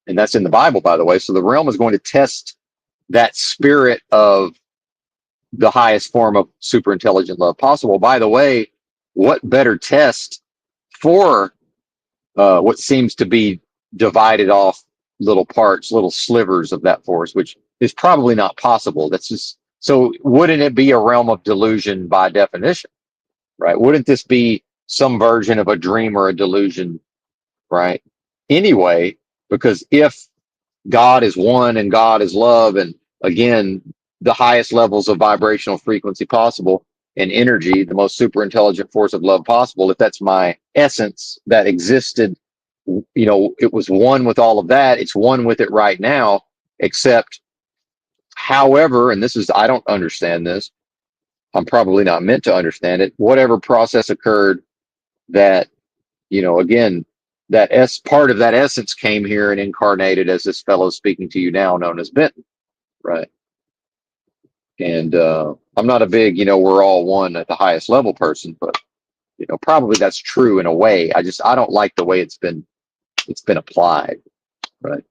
and that's in the Bible, by the way. So the realm is going to test that spirit of the highest form of super intelligent love possible. By the way, what better test for what seems to be divided off little parts, little slivers of that force, which is probably not possible. That's just so. Wouldn't it be a realm of delusion by definition, right? Wouldn't this be some version of a dream or a delusion, right? Anyway, because if God is one and God is love, and again, the highest levels of vibrational frequency possible and energy, the most super intelligent force of love possible, if that's my essence that existed, it was one with all of that, it's one with it right now, except, however, and this is, I don't understand this, I'm probably not meant to understand it, whatever process occurred that, again, that part of that essence came here and incarnated as this fellow speaking to you now, known as Benton, right? And I'm not a big, we're all one at the highest level person, but probably that's true in a way. I don't like the way it's been applied, right?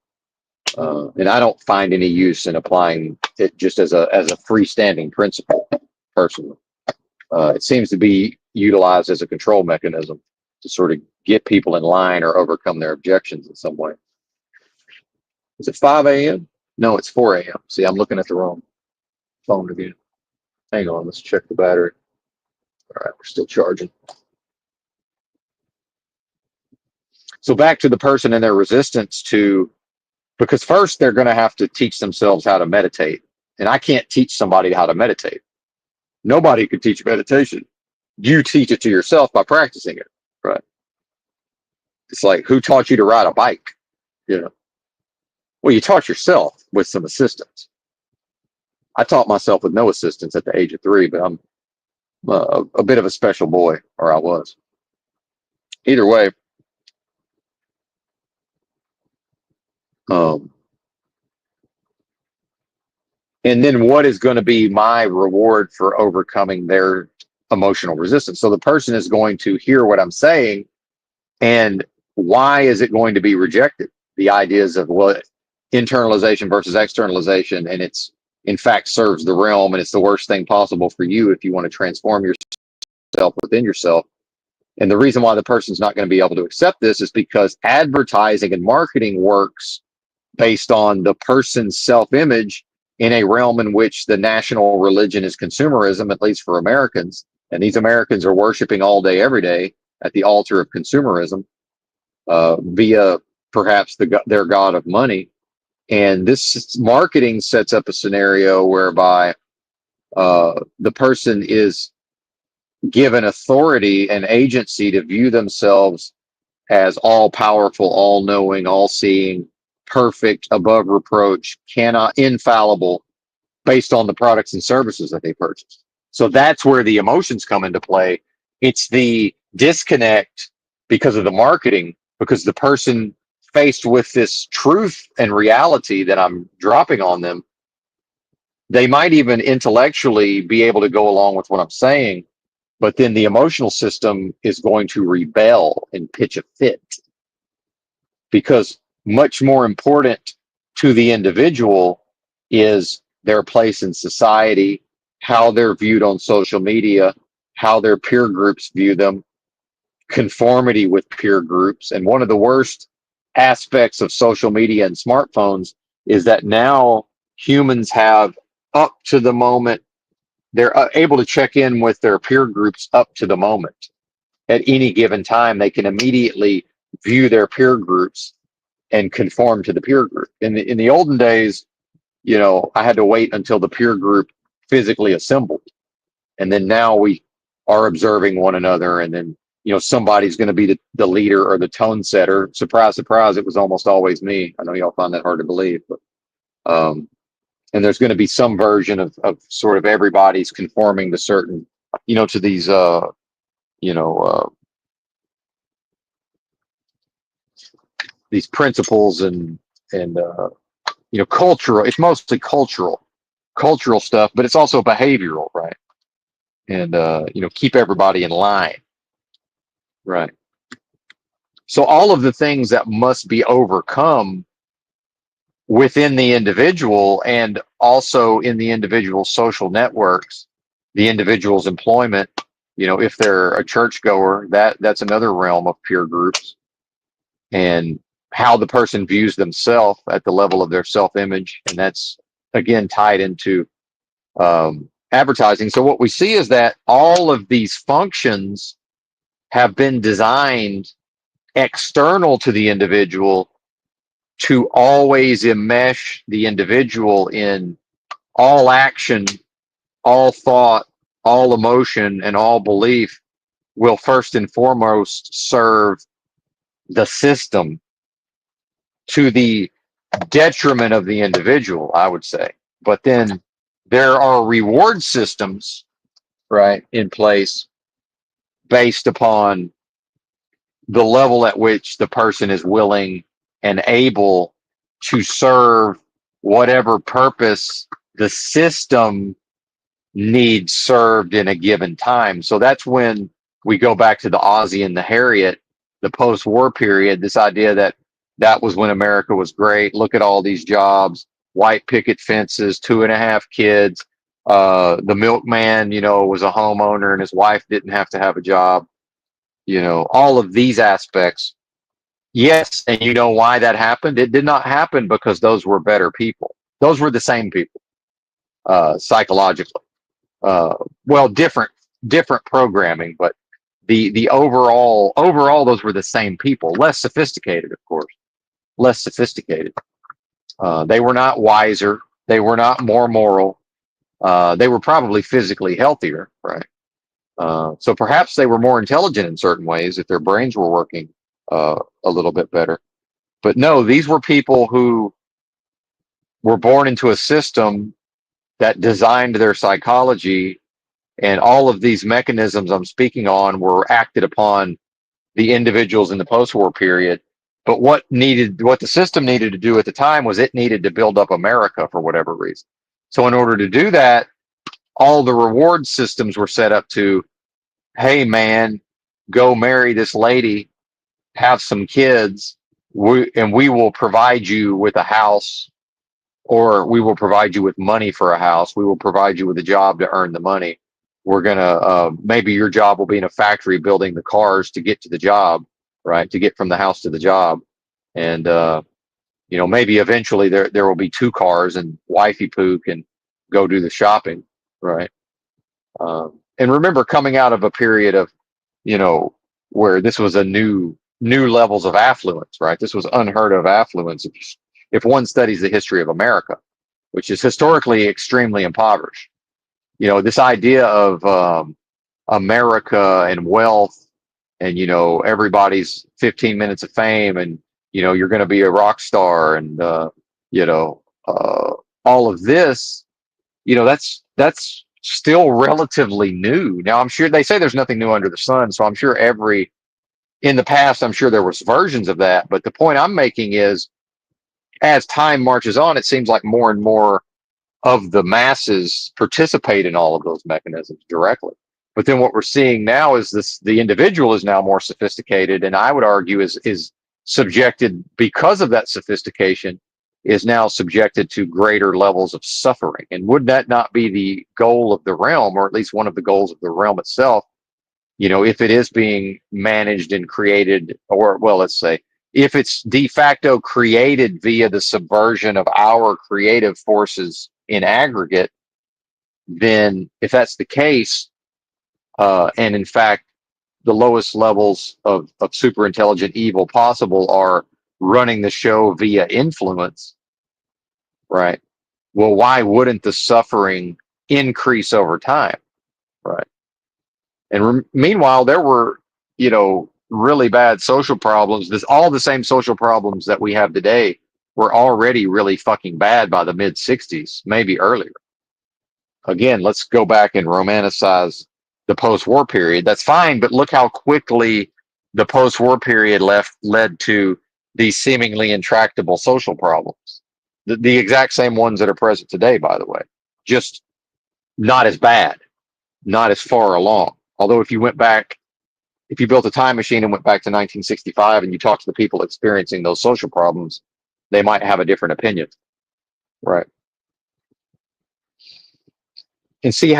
And I don't find any use in applying it just as a freestanding principle, personally. It seems to be utilized as a control mechanism to sort of get people in line or overcome their objections in some way. Is it 5 a.m.? No, it's 4 a.m. See, I'm looking at the wrong phone again. Hang on, let's check the battery. All right, we're still charging. So back to the person and their resistance to, because first they're going to have to teach themselves how to meditate. And I can't teach somebody how to meditate. Nobody could teach meditation. You teach it to yourself by practicing it, right? It's like, who taught you to ride a bike? Well, you taught yourself with some assistance. I taught myself with no assistance at the age of 3, but I'm a bit of a special boy, or I was. Either way, and then what is going to be my reward for overcoming their emotional resistance? So the person is going to hear what I'm saying, and why is it going to be rejected? The ideas of internalization versus externalization, and it's in fact serves the realm, and it's the worst thing possible for you if you want to transform yourself within yourself. And the reason why the person's not going to be able to accept this is because advertising and marketing works based on the person's self-image in a realm in which the national religion is consumerism, at least for Americans. And these Americans are worshiping all day, every day at the altar of consumerism via perhaps their god of money. And this marketing sets up a scenario whereby the person is given authority and agency to view themselves as all powerful, all knowing, all seeing, perfect, above reproach, cannot, infallible, based on the products and services that they purchase. So that's where the emotions come into play. It's the disconnect because of the marketing, because the person faced with this truth and reality that I'm dropping on them, they might even intellectually be able to go along with what I'm saying, but then the emotional system is going to rebel and pitch a fit, because much more important to the individual is their place in society, how they're viewed on social media, how their peer groups view them, conformity with peer groups. And one of the worst aspects of social media and smartphones is that now humans have, up to the moment, they're able to check in with their peer groups up to the moment. At any given time, they can immediately view their peer groups and conform to the peer group. In the olden days, I had to wait until the peer group physically assembled. And then now we are observing one another, and then somebody's going to be the leader or the tone setter. Surprise, surprise, it was almost always me. I know y'all find that hard to believe, but and there's going to be some version of sort of everybody's conforming to certain, to these, you know, uh, these principles and cultural. It's mostly cultural stuff, but it's also behavioral, right? And keep everybody in line, right? So all of the things that must be overcome within the individual and also in the individual's social networks, the individual's employment, if they're a churchgoer, that's another realm of peer groups, and how the person views themselves at the level of their self-image, and that's again tied into advertising. So what we see is that all of these functions have been designed external to the individual to always enmesh the individual in all action, all thought, all emotion, and all belief will first and foremost serve the system to the detriment of the individual, I would say. But then there are reward systems, right, in place based upon the level at which the person is willing and able to serve whatever purpose the system needs served in a given time. So that's when we go back to the Ozzie and the Harriet, the post-war period, this idea that was when America was great. Look at all these jobs, white picket fences, 2.5 kids. The milkman, was a homeowner and his wife didn't have to have a job. All of these aspects. Yes, and you know why that happened? It did not happen because those were better people. Those were the same people, psychologically. Uh, well, different programming, but the overall those were the same people. Less sophisticated, of course. Less sophisticated. They were not wiser. They were not more moral. They were probably physically healthier, right? So perhaps they were more intelligent in certain ways if their brains were working a little bit better. But no, these were people who were born into a system that designed their psychology, and all of these mechanisms I'm speaking on were acted upon the individuals in the post-war period. But what the system needed to do at the time was it needed to build up America for whatever reason. So in order to do that, all the reward systems were set up to, hey man, go marry this lady, have some kids, and we will provide you with a house, or we will provide you with money for a house. We will provide you with a job to earn the money. We're going to, maybe your job will be in a factory building the cars to get to the job, right? To get from the house to the job. And, maybe eventually there will be 2 cars and wifey poo can go do the shopping, right? And remember, coming out of a period of, where this was a new levels of affluence, right? This was unheard of affluence. If one studies the history of America, which is historically extremely impoverished, this idea of America and wealth, and everybody's 15 minutes of fame, and you're going to be a rock star, and you know all of this, that's still relatively new. Now, I'm sure they say there's nothing new under the sun, so I'm sure in the past, I'm sure there was versions of that. But the point I'm making is, as time marches on, it seems like more and more of the masses participate in all of those mechanisms directly. But then what we're seeing now is the individual is now more sophisticated, and I would argue is subjected, because of that sophistication, is now subjected to greater levels of suffering. And would that not be the goal of the realm, or at least one of the goals of the realm itself? If it is being managed and created, or, well, let's say, if it's de facto created via the subversion of our creative forces in aggregate, then if that's the case, and in fact, the lowest levels of super intelligent evil possible are running the show via influence, right? Well, why wouldn't the suffering increase over time, right? And meanwhile, there were really bad social problems, all the same social problems that we have today were already really fucking bad by the mid 60s, maybe earlier. Again, let's go back and romanticize the post-war period. That's fine, but look how quickly the post-war period led to these seemingly intractable social problems. The exact same ones that are present today, by the way, just not as bad, not as far along. Although if you built a time machine and went back to 1965 and you talked to the people experiencing those social problems, they might have a different opinion. Right. And see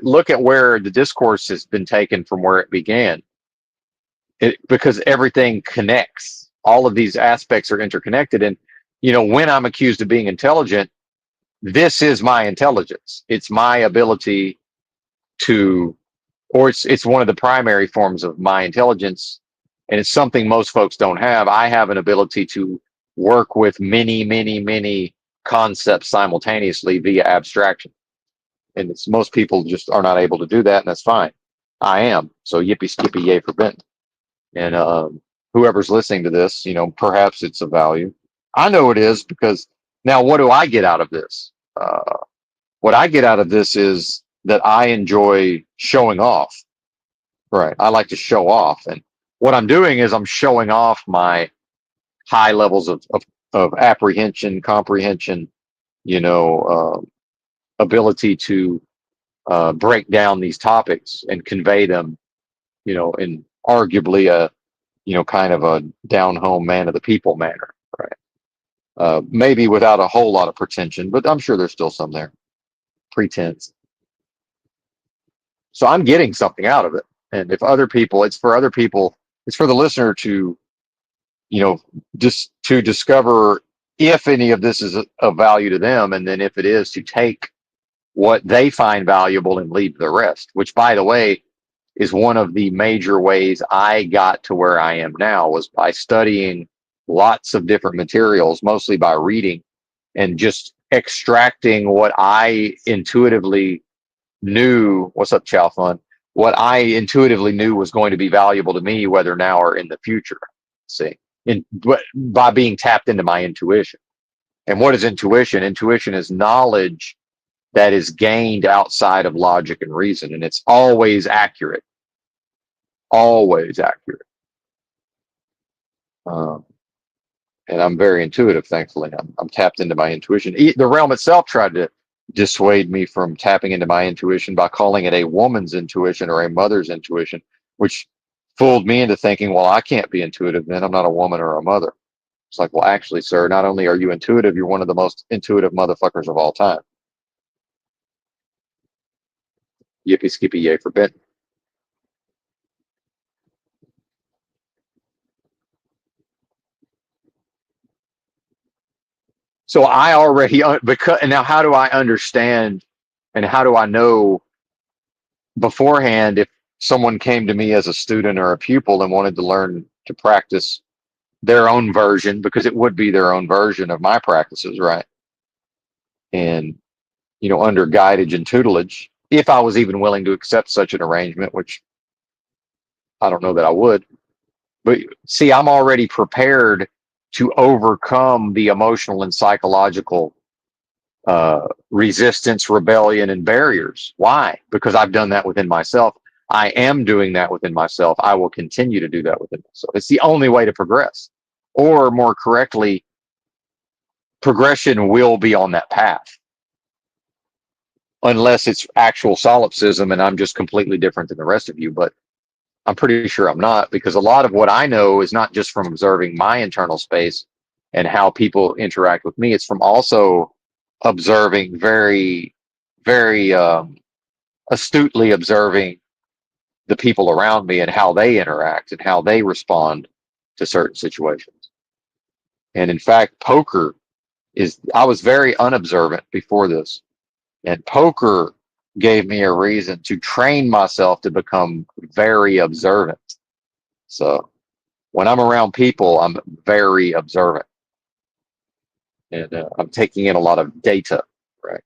look at where the discourse has been taken from where it began. Because everything connects. All of these aspects are interconnected. And, when I'm accused of being intelligent, this is my intelligence. It's my ability to, or it's one of the primary forms of my intelligence. And it's something most folks don't have. I have an ability to work with many, many, many concepts simultaneously via abstraction. And most people just are not able to do that, and that's fine. I am. So yippee skippy yay for Benton. And whoever's listening to this, perhaps it's of value. I know it is, because now what do I get out of this? What I get out of this is that I enjoy showing off. Right. I like to show off. And what I'm doing is I'm showing off my high levels of apprehension, comprehension, ability to break down these topics and convey them, in arguably a, kind of a down home man of the people manner, right? Maybe without a whole lot of pretension, but I'm sure there's still some there, pretense. So I'm getting something out of it. And if other people, it's for other people, it's for the listener to, just to discover if any of this is of value to them. And then if it is, to take what they find valuable and leave the rest, which, by the way, is one of the major ways I got to where I am now, was by studying lots of different materials, mostly by reading and just extracting what I intuitively knew. What's up, Chow Fun? What I intuitively knew was going to be valuable to me, whether now or in the future. See, but by being tapped into my intuition. And what is intuition? Intuition is knowledge that is gained outside of logic and reason, and it's always accurate. Always accurate. And I'm very intuitive, thankfully. I'm tapped into my intuition. The realm itself tried to dissuade me from tapping into my intuition by calling it a woman's intuition or a mother's intuition, which fooled me into thinking, well, I can't be intuitive then. I'm not a woman or a mother. It's like, well, actually, sir, not only are you intuitive, you're one of the most intuitive motherfuckers of all time. Yippee skippy yay for Benton. So I already, because, and now how do I understand and how do I know beforehand if someone came to me as a student or a pupil and wanted to learn to practice their own version, because it would be their own version of my practices, right? And, under guidance and tutelage, if I was even willing to accept such an arrangement, which I don't know that I would. But see, I'm already prepared to overcome the emotional and psychological resistance, rebellion, and barriers. Why? Because I've done that within myself. I am doing that within myself. I will continue to do that within myself. It's the only way to progress. Or more correctly, progression will be on that path. Unless it's actual solipsism and I'm just completely different than the rest of you. But I'm pretty sure I'm not, because a lot of what I know is not just from observing my internal space and how people interact with me. It's from also observing very, very astutely observing the people around me and how they interact and how they respond to certain situations. And in fact, I was very unobservant before this, and poker gave me a reason to train myself to become very observant. So when I'm around people, I'm very observant, and I'm taking in a lot of data, right?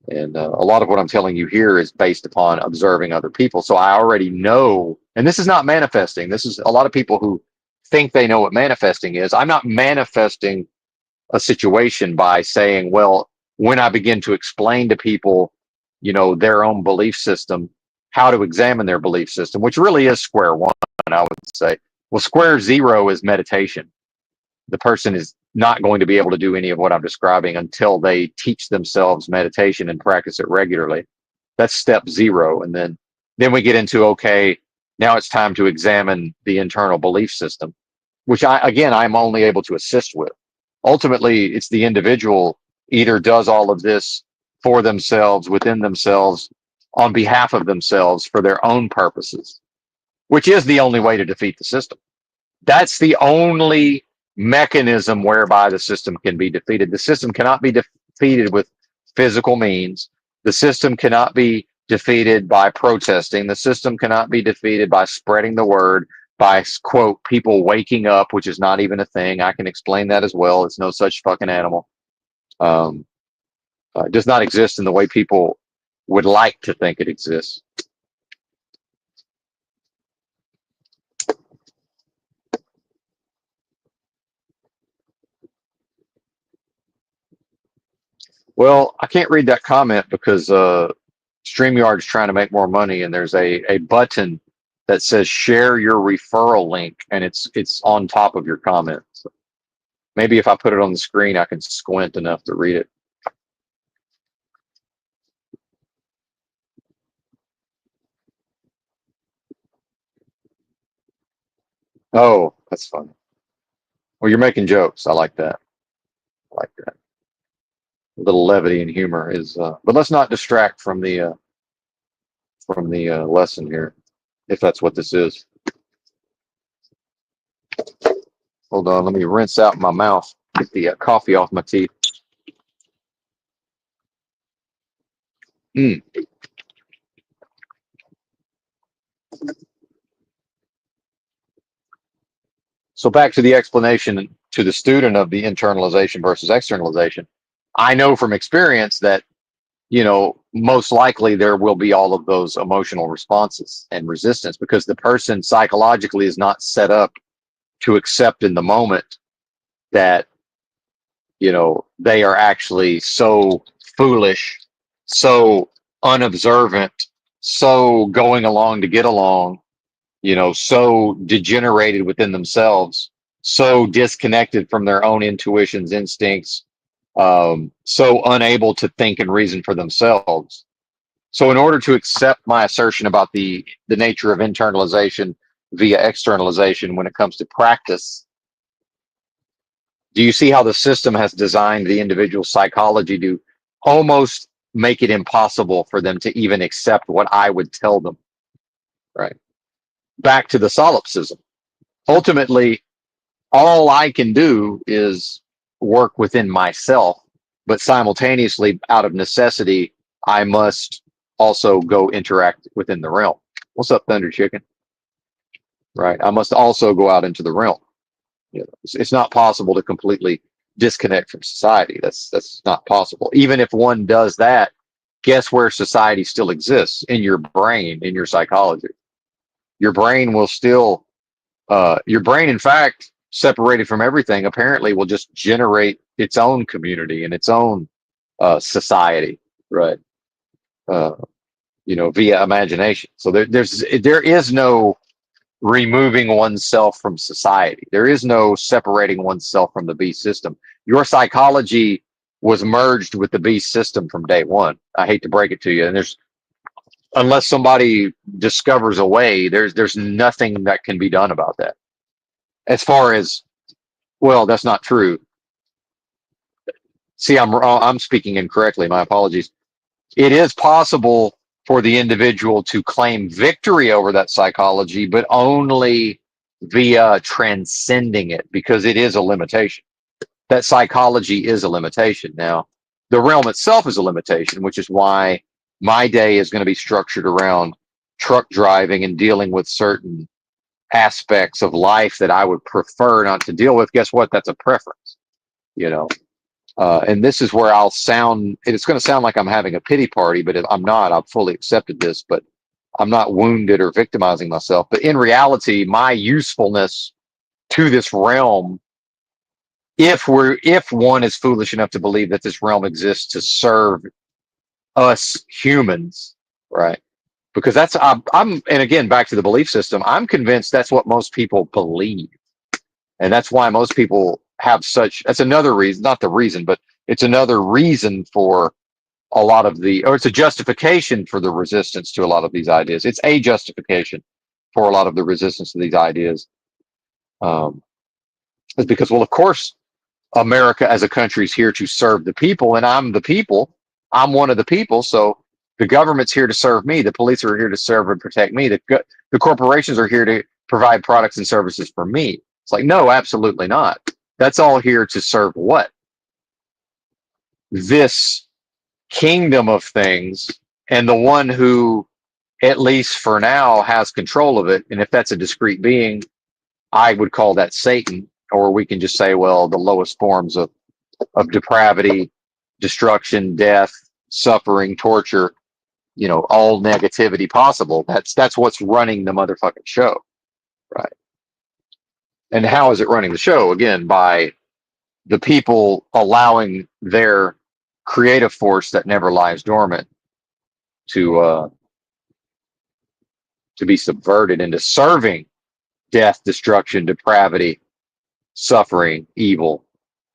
And a lot of what I'm telling you here is based upon observing other people. So I already know And this is not manifesting. This is a lot of people who think they know what manifesting is. I'm not manifesting a situation by saying, well, when I begin to explain to people, their own belief system, how to examine their belief system, which really is square one, I would say. Well, square zero is meditation. The person is not going to be able to do any of what I'm describing until they teach themselves meditation and practice it regularly. That's step zero. And then we get into, okay, now it's time to examine the internal belief system, which I'm only able to assist with. Ultimately, it's the individual either does all of this for themselves, within themselves, on behalf of themselves, for their own purposes, which is the only way to defeat the system. That's the only mechanism whereby the system can be defeated. The system cannot be defeated with physical means. The system cannot be defeated by protesting. The system cannot be defeated by spreading the word, by, quote, people waking up, which is not even a thing. I can explain that as well. It's no such fucking animal. It does not exist in the way people would like to think it exists. Well, I can't read that comment because StreamYard is trying to make more money, and there's a button that says share your referral link, and it's on top of your comment. So maybe if I put it on the screen, I can squint enough to read it. Oh, that's funny. Well, you're making jokes. I like that. I like that. A little levity and humor is, but let's not distract from the lesson here, if that's what this is. Hold on, let me rinse out my mouth, get the coffee off my teeth. Mm. So back to the explanation to the student of the internalization versus externalization. I know from experience that, most likely there will be all of those emotional responses and resistance because the person psychologically is not set up to accept in the moment that, they are actually so foolish, so unobservant, so going along to get along, so degenerated within themselves, so disconnected from their own intuitions, instincts, so unable to think and reason for themselves. So in order to accept my assertion about the nature of internalization via externalization when it comes to practice, do you see how the system has designed the individual psychology to almost make it impossible for them to even accept what I would tell them? Right. Back to the solipsism. Ultimately, all I can do is work within myself, but simultaneously, out of necessity, I must also go interact within the realm. What's up, Thunder Chicken? Right. I must also go out into the realm. It's not possible to completely disconnect from society. That's not possible. Even if one does that, guess where society still exists? In your brain, in your psychology. Your brain will still, your brain, in fact, separated from everything, apparently will just generate its own community and its own society, right? Via imagination. So there is no removing oneself from society. There is no separating oneself from the beast system. Your psychology was merged with the beast system from day one. I hate to break it to you. And unless somebody discovers a way, there's nothing that can be done about that. As far as, well, that's not true. See, I'm speaking incorrectly. My apologies. It is possible for the individual to claim victory over that psychology, but only via transcending it, because it is a limitation. That psychology is a limitation. Now, the realm itself is a limitation, which is why my day is going to be structured around truck driving and dealing with certain aspects of life that I would prefer not to deal with. Guess what? That's a preference, you know. And this is where I'll sound, it's going to sound like I'm having a pity party, but if I'm not, I've fully accepted this. But I'm not wounded or victimizing myself. But in reality, my usefulness to this realm, if one is foolish enough to believe that this realm exists to serve us humans, right? Because I'm and again, back to the belief system, I'm convinced that's what most people believe. And that's why most people have such, that's another reason, not the reason, but it's another reason for a lot of the, or it's a justification for the resistance to a lot of these ideas. It's a justification for a lot of the resistance to these ideas. Um, is because, well, of course, America as a country is here to serve the people, and I'm the people. I'm one of the people. So the government's here to serve me. The police are here to serve and protect me. The corporations are here to provide products and services for me. It's like, no, absolutely not. That's all here to serve what? This kingdom of things, and the one who, at least for now, has control of it. And if that's a discrete being, I would call that Satan. Or we can just say, well, the lowest forms of depravity, destruction, death, suffering, torture, all negativity possible. That's what's running the motherfucking show, right? And how is it running the show? Again, by the people allowing their creative force that never lies dormant to be subverted into serving death, destruction, depravity, suffering, evil,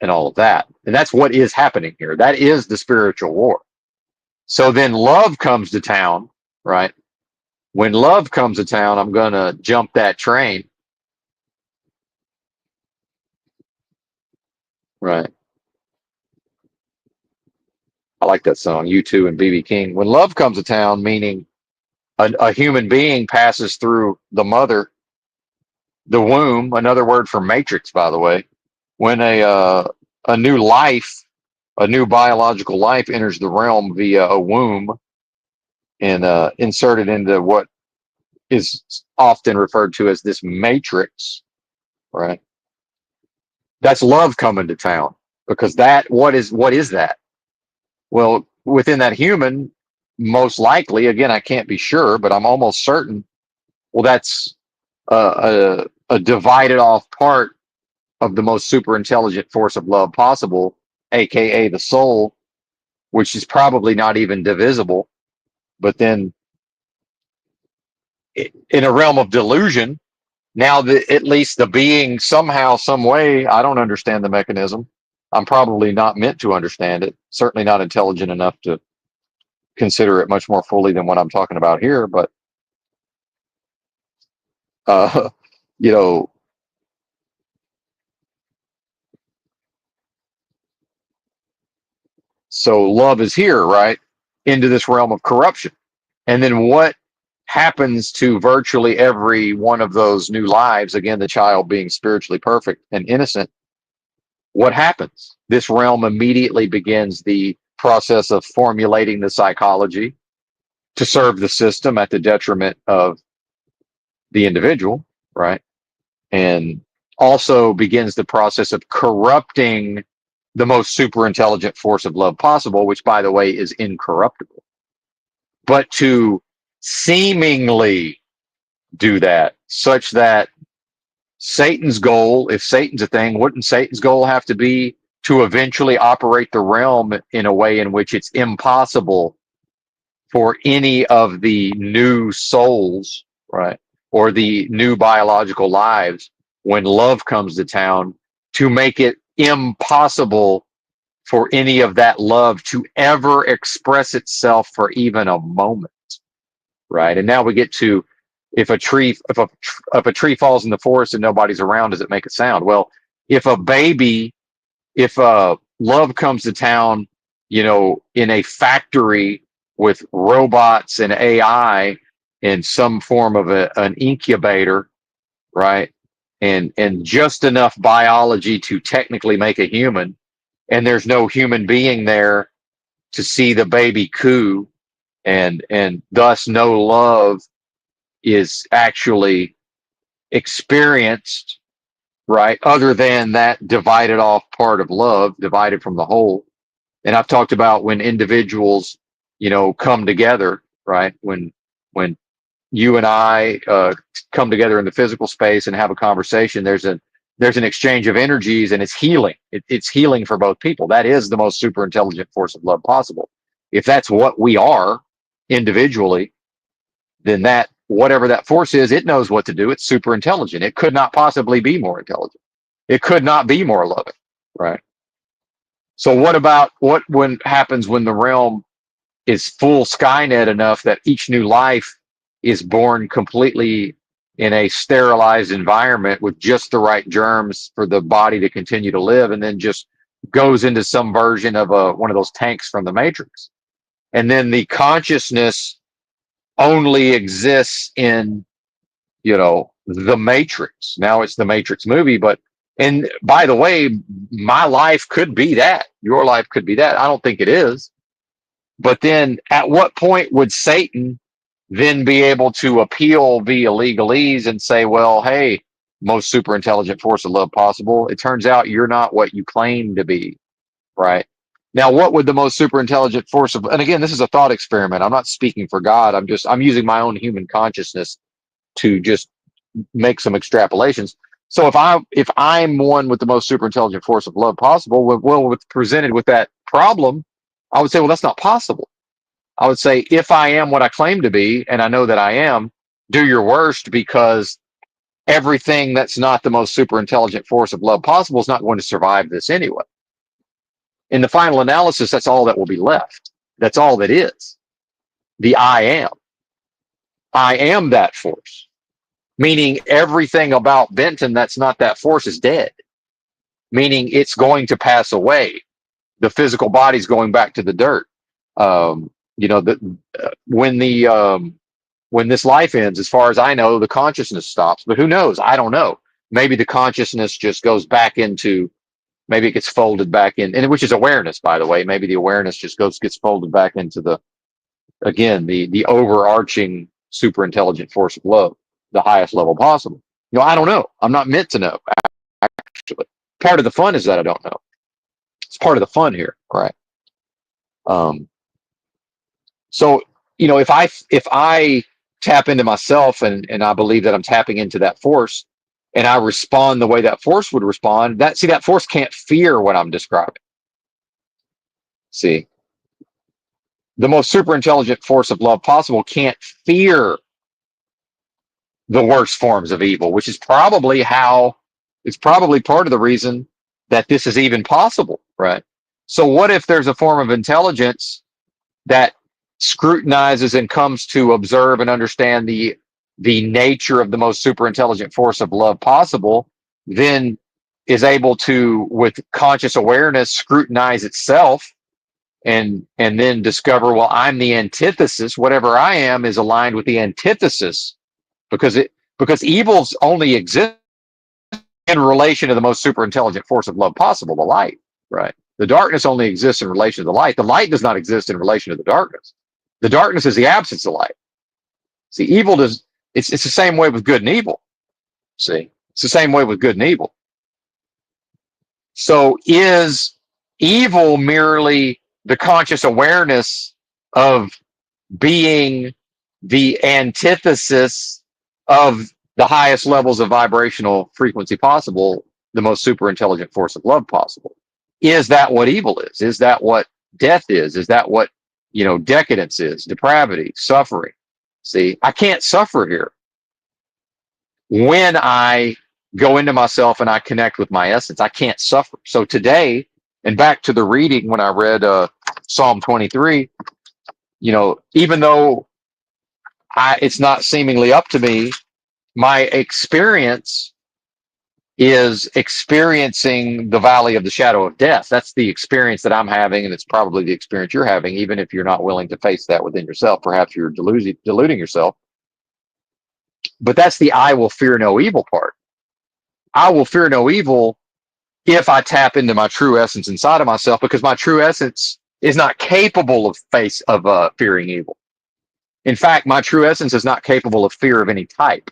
and all of that. And that's what is happening here. That is the spiritual war. So then love comes to town, right? When love comes to town, I'm going to jump that train, right? I like that song, U2 and BB King. When love comes to town, meaning a human being passes through the mother, the womb, another word for matrix, by the way. When a new life, a new biological life enters the realm via a womb and inserted into what is often referred to as this matrix, right? That's love coming to town, because what is that? Well, within that human, most likely, again, I can't be sure, but I'm almost certain. Well, that's a divided off part of the most super intelligent force of love possible, aka the soul, which is probably not even divisible. But then, in a realm of delusion, now at least the being somehow, some way, I don't understand the mechanism. I'm probably not meant to understand it. Certainly not intelligent enough to consider it much more fully than what I'm talking about here. But uh, you know, so love is here, right, into this realm of corruption. And then what happens to virtually every one of those new lives? Again, the child being spiritually perfect and innocent. What happens? This realm immediately begins the process of formulating the psychology to serve the system at the detriment of the individual, right? And also begins the process of corrupting the most super intelligent force of love possible, which, by the way, is incorruptible. But to seemingly do that, such that Satan's goal, if Satan's a thing, wouldn't Satan's goal have to be to eventually operate the realm in a way in which it's impossible for any of the new souls, right, or the new biological lives, when love comes to town, to make it impossible for any of that love to ever express itself for even a moment, right? And now we get to, if a tree falls in the forest and nobody's around, does it make a sound? Well, if love comes to town, in a factory with robots and AI in some form of an incubator, right? And just enough biology to technically make a human, and there's no human being there to see the baby coo, and thus no love is actually experienced, right? Other than that divided off part of love, divided from the whole. And I've talked about when individuals, come together, right? When you and I come together in the physical space and have a conversation, there's an exchange of energies, and it's healing. It's healing for both people. That is the most super intelligent force of love possible. If that's what we are individually, then that whatever that force is, it knows what to do. It's super intelligent. It could not possibly be more intelligent. It could not be more loving, right? So what about when happens when the realm is full Skynet enough that each new life is born completely in a sterilized environment with just the right germs for the body to continue to live, and then just goes into some version of one of those tanks from the Matrix. And then the consciousness only exists in, the Matrix. Now it's the Matrix movie, and by the way, my life could be that. Your life could be that. I don't think it is. But then at what point would Satan then be able to appeal via legalese and say, well, hey, most super intelligent force of love possible, it turns out you're not what you claim to be, right? Now, what would the most super intelligent force of, and again, this is a thought experiment. I'm not speaking for God. I'm using my own human consciousness to just make some extrapolations. So if I'm one with the most super intelligent force of love possible, well, presented with that problem, I would say, well, that's not possible. I would say, if I am what I claim to be, and I know that I am, do your worst, because everything that's not the most super intelligent force of love possible is not going to survive this anyway. In the final analysis, that's all that will be left. That's all that is. The I am. I am that force. Meaning everything about Benton that's not that force is dead. Meaning it's going to pass away. The physical body's going back to the dirt. When this life ends, as far as I know, the consciousness stops. But who knows? I don't know. Maybe the consciousness just goes back into, maybe it gets folded back in, and which is awareness, by the way. Maybe the awareness just gets folded back into the overarching super intelligent force of love, the highest level possible. I don't know. I'm not meant to know. Actually, part of the fun is that I don't know. It's part of the fun here, right? So, if I tap into myself and I believe that I'm tapping into that force, and I respond the way that force would respond, that force can't fear what I'm describing. See, the most super intelligent force of love possible can't fear the worst forms of evil, which is probably it's probably part of the reason that this is even possible, right? So what if there's a form of intelligence that scrutinizes and comes to observe and understand the nature of the most super intelligent force of love possible, then is able to, with conscious awareness, scrutinize itself and then discover, well, I'm the antithesis. Whatever I am is aligned with the antithesis, because evils only exist in relation to the most super intelligent force of love possible, the light, right? The darkness only exists in relation to the light. The light does not exist in relation to the darkness. The darkness is the absence of light. See, evil does, it's the same way with good and evil. See, it's the same way with good and evil. So is evil merely the conscious awareness of being the antithesis of the highest levels of vibrational frequency possible, the most super intelligent force of love possible? Is that what evil is? Is that what death is? Is that what, decadence is, depravity, suffering? See, I can't suffer here when I go into myself and I connect with my essence. I can't suffer. So today, and back to the reading when I read Psalm 23, even though it's not seemingly up to me, my experience is experiencing the valley of the shadow of death. That's the experience that I'm having, and it's probably the experience you're having, even if you're not willing to face that within yourself. Perhaps you're deluding yourself. But that's the I will fear no evil part. I will fear no evil if I tap into my true essence inside of myself, because my true essence is not capable of fearing evil. In fact, my true essence is not capable of fear of any type.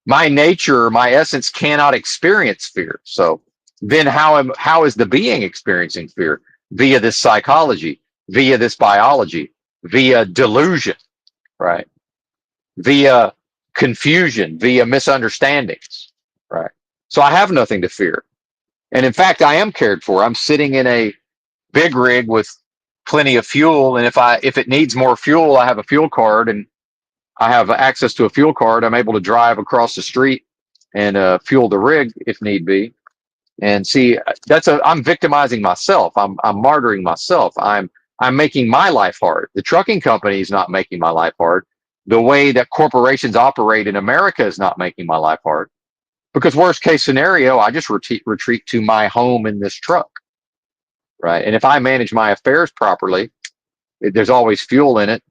My nature, my essence cannot experience fear. So then how is the being experiencing fear? Via this psychology, via this biology, via delusion, right? via confusion, via misunderstandings, right? So I have nothing to fear. And in fact, I am cared for. I'm sitting in a big rig with plenty of fuel. And if it needs more fuel, I have a fuel card and I have access to a fuel card. I'm able to drive across the street and fuel the rig if need be. And see, I'm victimizing myself. I'm martyring myself. I'm making my life hard. The trucking company is not making my life hard. The way that corporations operate in America is not making my life hard. Because worst case scenario, I just retreat to my home in this truck, right? And if I manage my affairs properly, there's always fuel in it.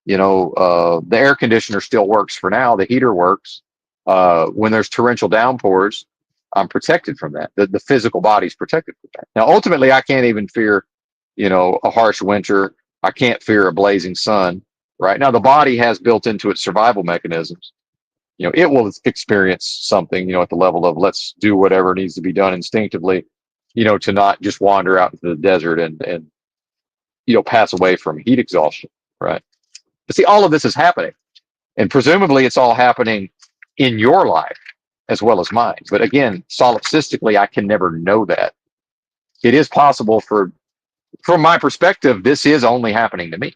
The air conditioner still works for now. The heater works. When there's torrential downpours, I'm protected from that. The physical body's protected from that. Now, ultimately, I can't even fear, a harsh winter. I can't fear a blazing sun. Right now, the body has built into its survival mechanisms. It will experience something, at the level of let's do whatever needs to be done instinctively, to not just wander out into the desert and pass away from heat exhaustion. Right. But see, all of this is happening. And presumably it's all happening in your life as well as mine. But again, solipsistically, I can never know that. It is possible from my perspective, this is only happening to me,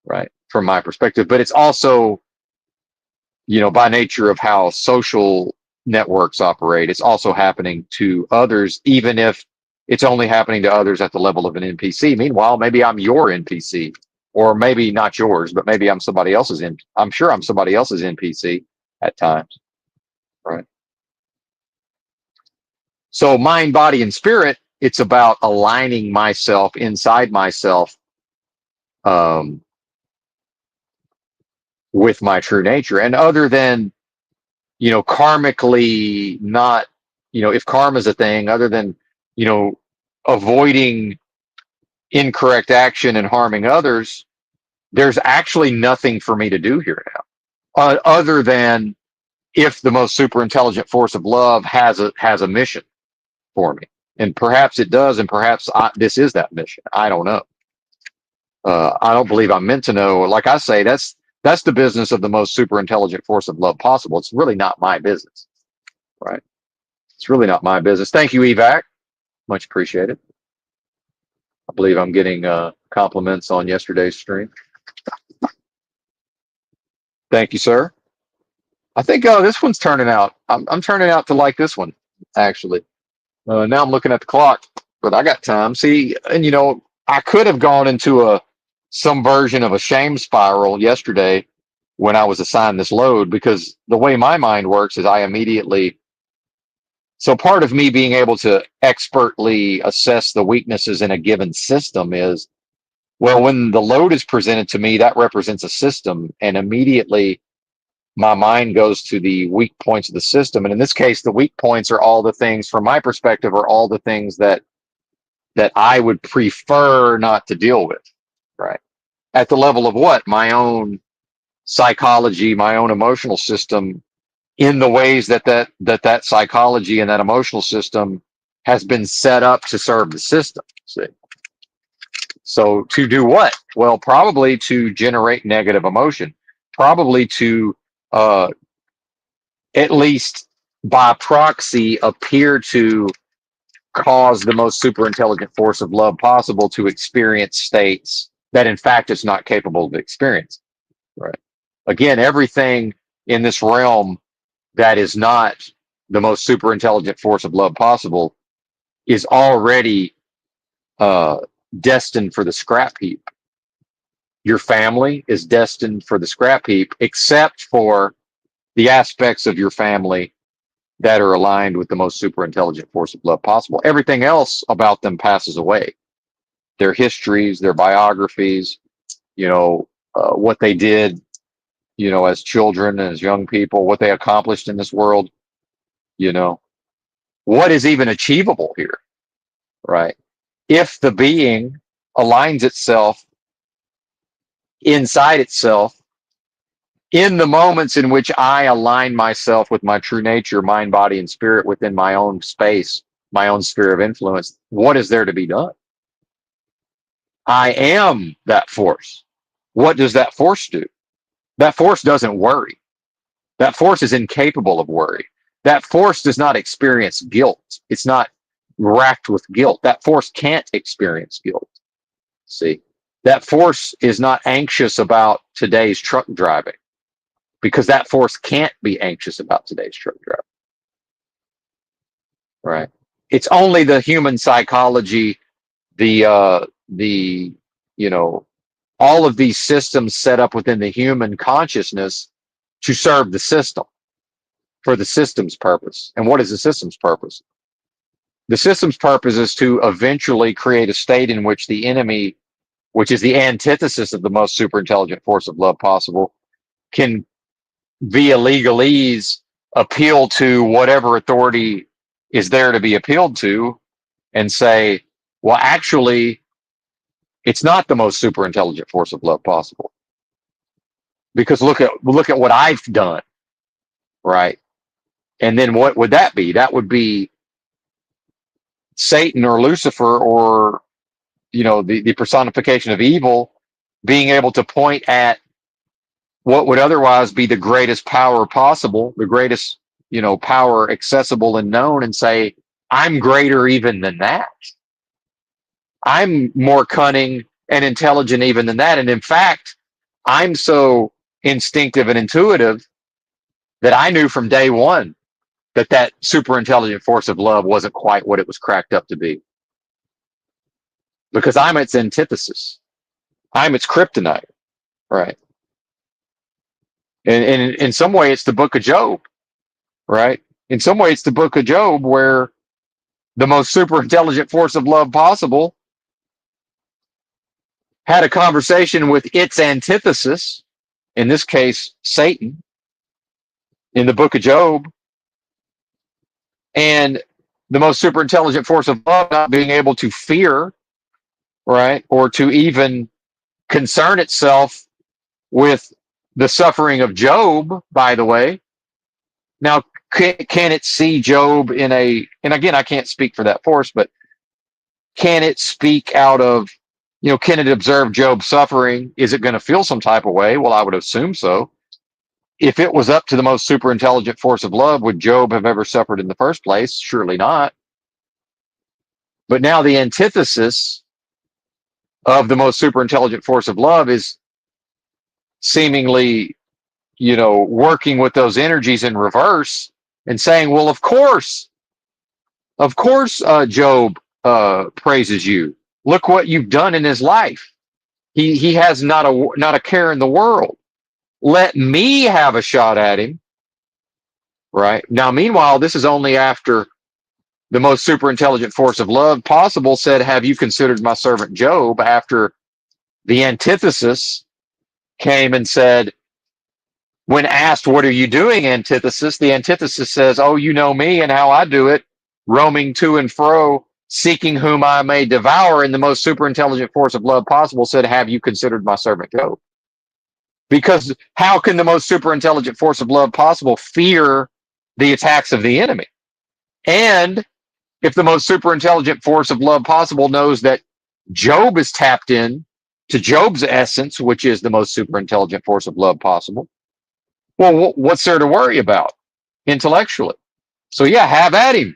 right? From my perspective, but it's also, by nature of how social networks operate, it's also happening to others, even if it's only happening to others at the level of an NPC. Meanwhile, maybe I'm your NPC, or maybe not yours, but maybe I'm somebody else's. I'm sure I'm somebody else's NPC at times, right? So mind, body, and spirit, it's about aligning myself inside myself um, with my true nature. And other than, karmically not, if karma is a thing, other than, avoiding incorrect action and harming others, there's actually nothing for me to do here now, other than if the most super intelligent force of love has a mission for me. And perhaps it does, and perhaps this is that mission. I don't know. I don't believe I'm meant to know. Like I say, that's the business of the most super intelligent force of love possible. It's really not my business, right? It's really not my business. Thank you, Evac. Much appreciated. I believe I'm getting compliments on yesterday's stream. Thank you, sir. I think this one's turning out. I'm turning out to like this one, actually. Now I'm looking at the clock, but I got time. See, and I could have gone into some version of a shame spiral yesterday when I was assigned this load, because the way my mind works is I immediately. So part of me being able to expertly assess the weaknesses in a given system is, well, when the load is presented to me, that represents a system, and immediately my mind goes to the weak points of the system. And in this case, the weak points are all the things, from my perspective, are all the things that I would prefer not to deal with, right? At the level of what? My own psychology, my own emotional system, in the ways that psychology and that emotional system has been set up to serve the system. See? So to do what? Well, probably to generate negative emotion, probably to at least by proxy appear to cause the most super intelligent force of love possible to experience states that in fact it's not capable of experiencing. Right. Again, everything in this realm that is not the most super intelligent force of love possible is already destined for the scrap heap. Your family is destined for the scrap heap, except for the aspects of your family that are aligned with the most super intelligent force of love possible. Everything else about them passes away. Their histories, their biographies, what they did, as children, as young people, what they accomplished in this world, what is even achievable here, right? If the being aligns itself inside itself in the moments in which I align myself with my true nature, mind, body, and spirit within my own space, my own sphere of influence, what is there to be done? I am that force. What does that force do? That force doesn't worry. That force is incapable of worry. That force does not experience guilt. It's not racked with guilt. That force can't experience guilt. See, that force is not anxious about today's truck driving because that force can't be anxious about today's truck driving. Right. It's only the human psychology, the you know, all of these systems set up within the human consciousness to serve the system for the system's purpose. And what is the system's purpose? The system's purpose is to eventually create a state in which the enemy, which is the antithesis of the most super intelligent force of love possible, can via legalese appeal to whatever authority is there to be appealed to and say, well, actually, it's not the most super intelligent force of love possible. Because look at what I've done, right? And then what would that be? That would be Satan or Lucifer or the personification of evil being able to point at what would otherwise be the greatest power possible, the greatest power accessible and known, and say, I'm greater even than that. I'm more cunning and intelligent even than that. And in fact, I'm so instinctive and intuitive that I knew from day one that super intelligent force of love wasn't quite what it was cracked up to be. Because I'm its antithesis. I'm its kryptonite, right? And in some way, it's the book of Job, right? In some way, it's the book of Job where the most super intelligent force of love possible had a conversation with its antithesis, in this case, Satan, in the book of Job, and the most super intelligent force of love not being able to fear, right, or to even concern itself with the suffering of Job, by the way. Now, can it see Job and again, I can't speak for that force, but can it speak out of, can it observe Job's suffering? Is it going to feel some type of way? Well, I would assume so. If it was up to the most super intelligent force of love, would Job have ever suffered in the first place? Surely not. But now the antithesis of the most super intelligent force of love is seemingly, working with those energies in reverse and saying, well, of course, Job praises you. Look what you've done in his life. He has not a care in the world. Let me have a shot at him. Right now, meanwhile, this is only after the most super intelligent force of love possible said, have you considered my servant Job? After the antithesis came and said, when asked, what are you doing, antithesis? The antithesis says, oh, you know me and how I do it, roaming to and fro, seeking whom I may devour. And the most super intelligent force of love possible said, have you considered my servant Job? Because how can the most super intelligent force of love possible fear the attacks of the enemy? And if the most super intelligent force of love possible knows that Job is tapped in to Job's essence, which is the most super intelligent force of love possible, well, what's there to worry about intellectually? So yeah, have at him.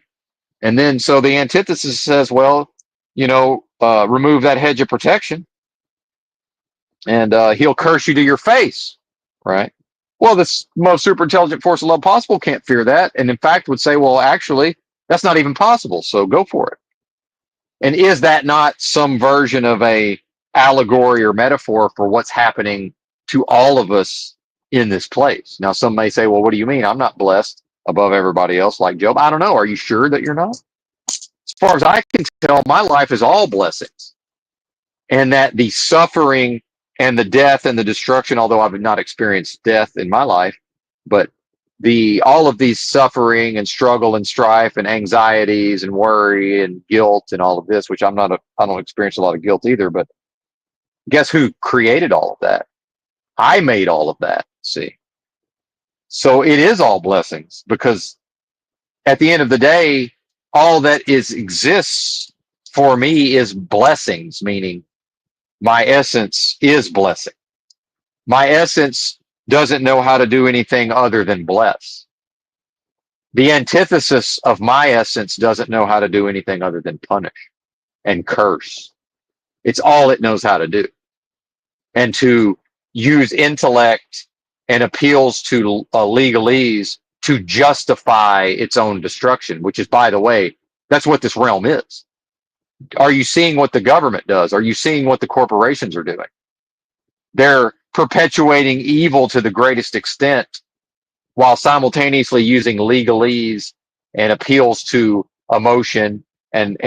And then so the antithesis says, well, remove that hedge of protection and he'll curse you to your face, right? Well, this most super intelligent force of love possible can't fear that. And in fact would say, well, actually, that's not even possible. So go for it. And is that not some version of a allegory or metaphor for what's happening to all of us in this place? Now, some may say, well, what do you mean? I'm not blessed above everybody else like Job. I don't know. Are you sure that you're not? As far as I can tell, my life is all blessings. And that the suffering and the death and the destruction, although I've not experienced death in my life, but all of these suffering and struggle and strife and anxieties and worry and guilt and all of this, which I don't experience a lot of guilt either, but guess who created all of that? I made all of that. See, so it is all blessings, because at the end of the day, all that exists for me is blessings, meaning my essence is blessing. My essence doesn't know how to do anything other than bless. The antithesis of my essence doesn't know how to do anything other than punish and curse. It's all it knows how to do. And to use intellect and appeals to legalese to justify its own destruction, which is, by the way, that's what this realm is. Are you seeing what the government does? Are you seeing what the corporations are doing? They're perpetuating evil to the greatest extent while simultaneously using legalese and appeals to emotion and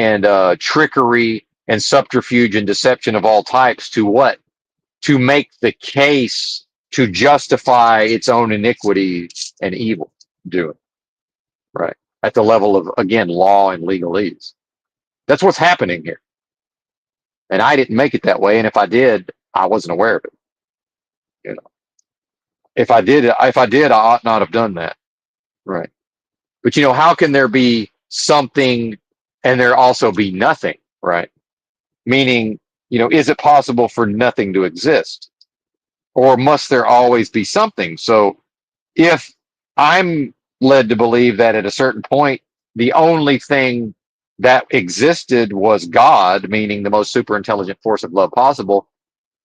trickery and subterfuge and deception of all types to what? To make the case to justify its own iniquity and evil doing, right? At the level of, again, law and legalese. That's what's happening here. And I didn't make it that way. And if I did, I wasn't aware of it. You know, if I did, I ought not have done that. Right. But how can there be something and there also be nothing, right? Meaning, is it possible for nothing to exist? Or must there always be something? So if I'm led to believe that at a certain point, the only thing that existed was God, meaning the most super intelligent force of love possible,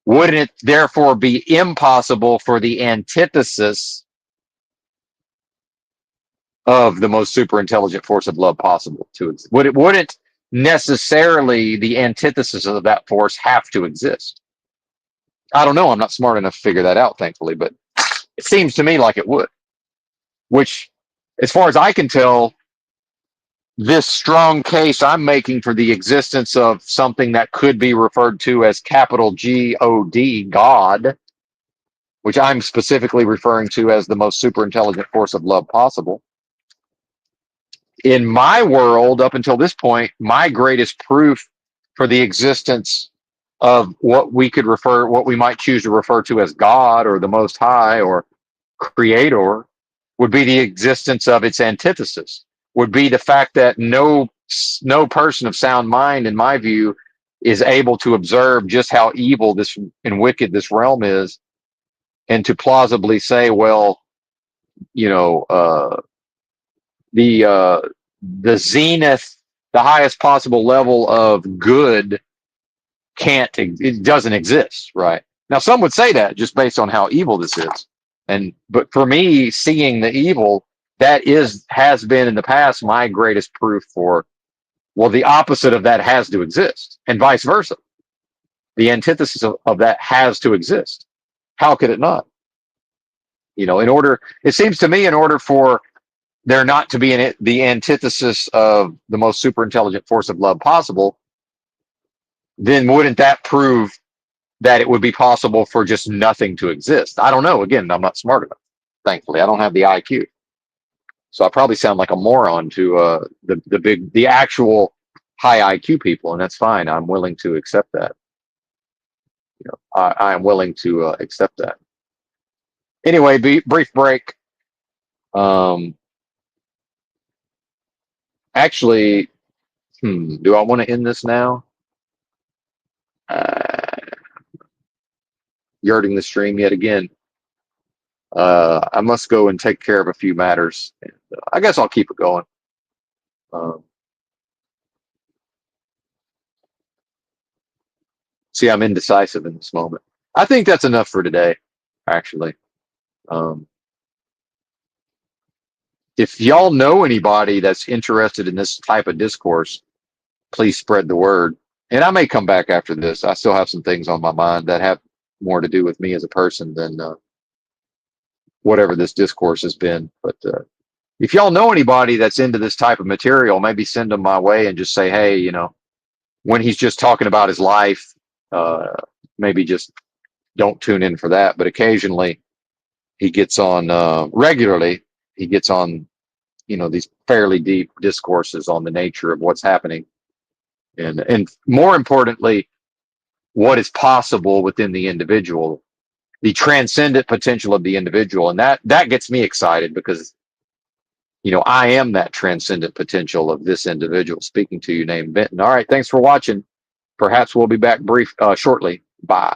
wouldn't it therefore be impossible for the antithesis of the most super intelligent force of love possible to exist? Wouldn't necessarily the antithesis of that force have to exist? I don't know. I'm not smart enough to figure that out, thankfully, but it seems to me like it would. Which, as far as I can tell, this strong case I'm making for the existence of something that could be referred to as capital G-O-D, God, which I'm specifically referring to as the most super intelligent force of love possible. In my world, up until this point, my greatest proof for the existence of what we might choose to refer to as God or the Most High or Creator would be the existence of its antithesis, would be the fact that no person of sound mind, in my view, is able to observe just how evil this and wicked this realm is, and to plausibly say, well, the zenith, the highest possible level of good it doesn't exist, right? Now, some would say that just based on how evil this is. But for me, seeing the evil, has been in the past my greatest proof for, well, the opposite of that has to exist, and vice versa. The antithesis of that has to exist. How could it not? It seems to me, in order for there not to be the antithesis of the most super intelligent force of love possible, then wouldn't that prove that it would be possible for just nothing to exist? I don't know. Again, I'm not smart enough. Thankfully, I don't have the IQ. So I probably sound like a moron to the actual high IQ people, and that's fine. I'm willing to accept that. I am willing to accept that. Anyway, brief break. Actually, do I want to end this now? Yarding the stream yet again. I must go and take care of a few matters. And, I guess I'll keep it going. See, I'm indecisive in this moment. I think that's enough for today, actually. If y'all know anybody that's interested in this type of discourse, please spread the word. And I may come back after this. I still have some things on my mind that have more to do with me as a person than whatever this discourse has been. But if y'all know anybody that's into this type of material, maybe send them my way and just say, hey, when he's just talking about his life, maybe just don't tune in for that. But occasionally he gets on, regularly, he gets on, these fairly deep discourses on the nature of what's happening. And more importantly, what is possible within the individual, the transcendent potential of the individual. And that gets me excited because, I am that transcendent potential of this individual speaking to you named Benton. All right. Thanks for watching. Perhaps we'll be back shortly. Bye.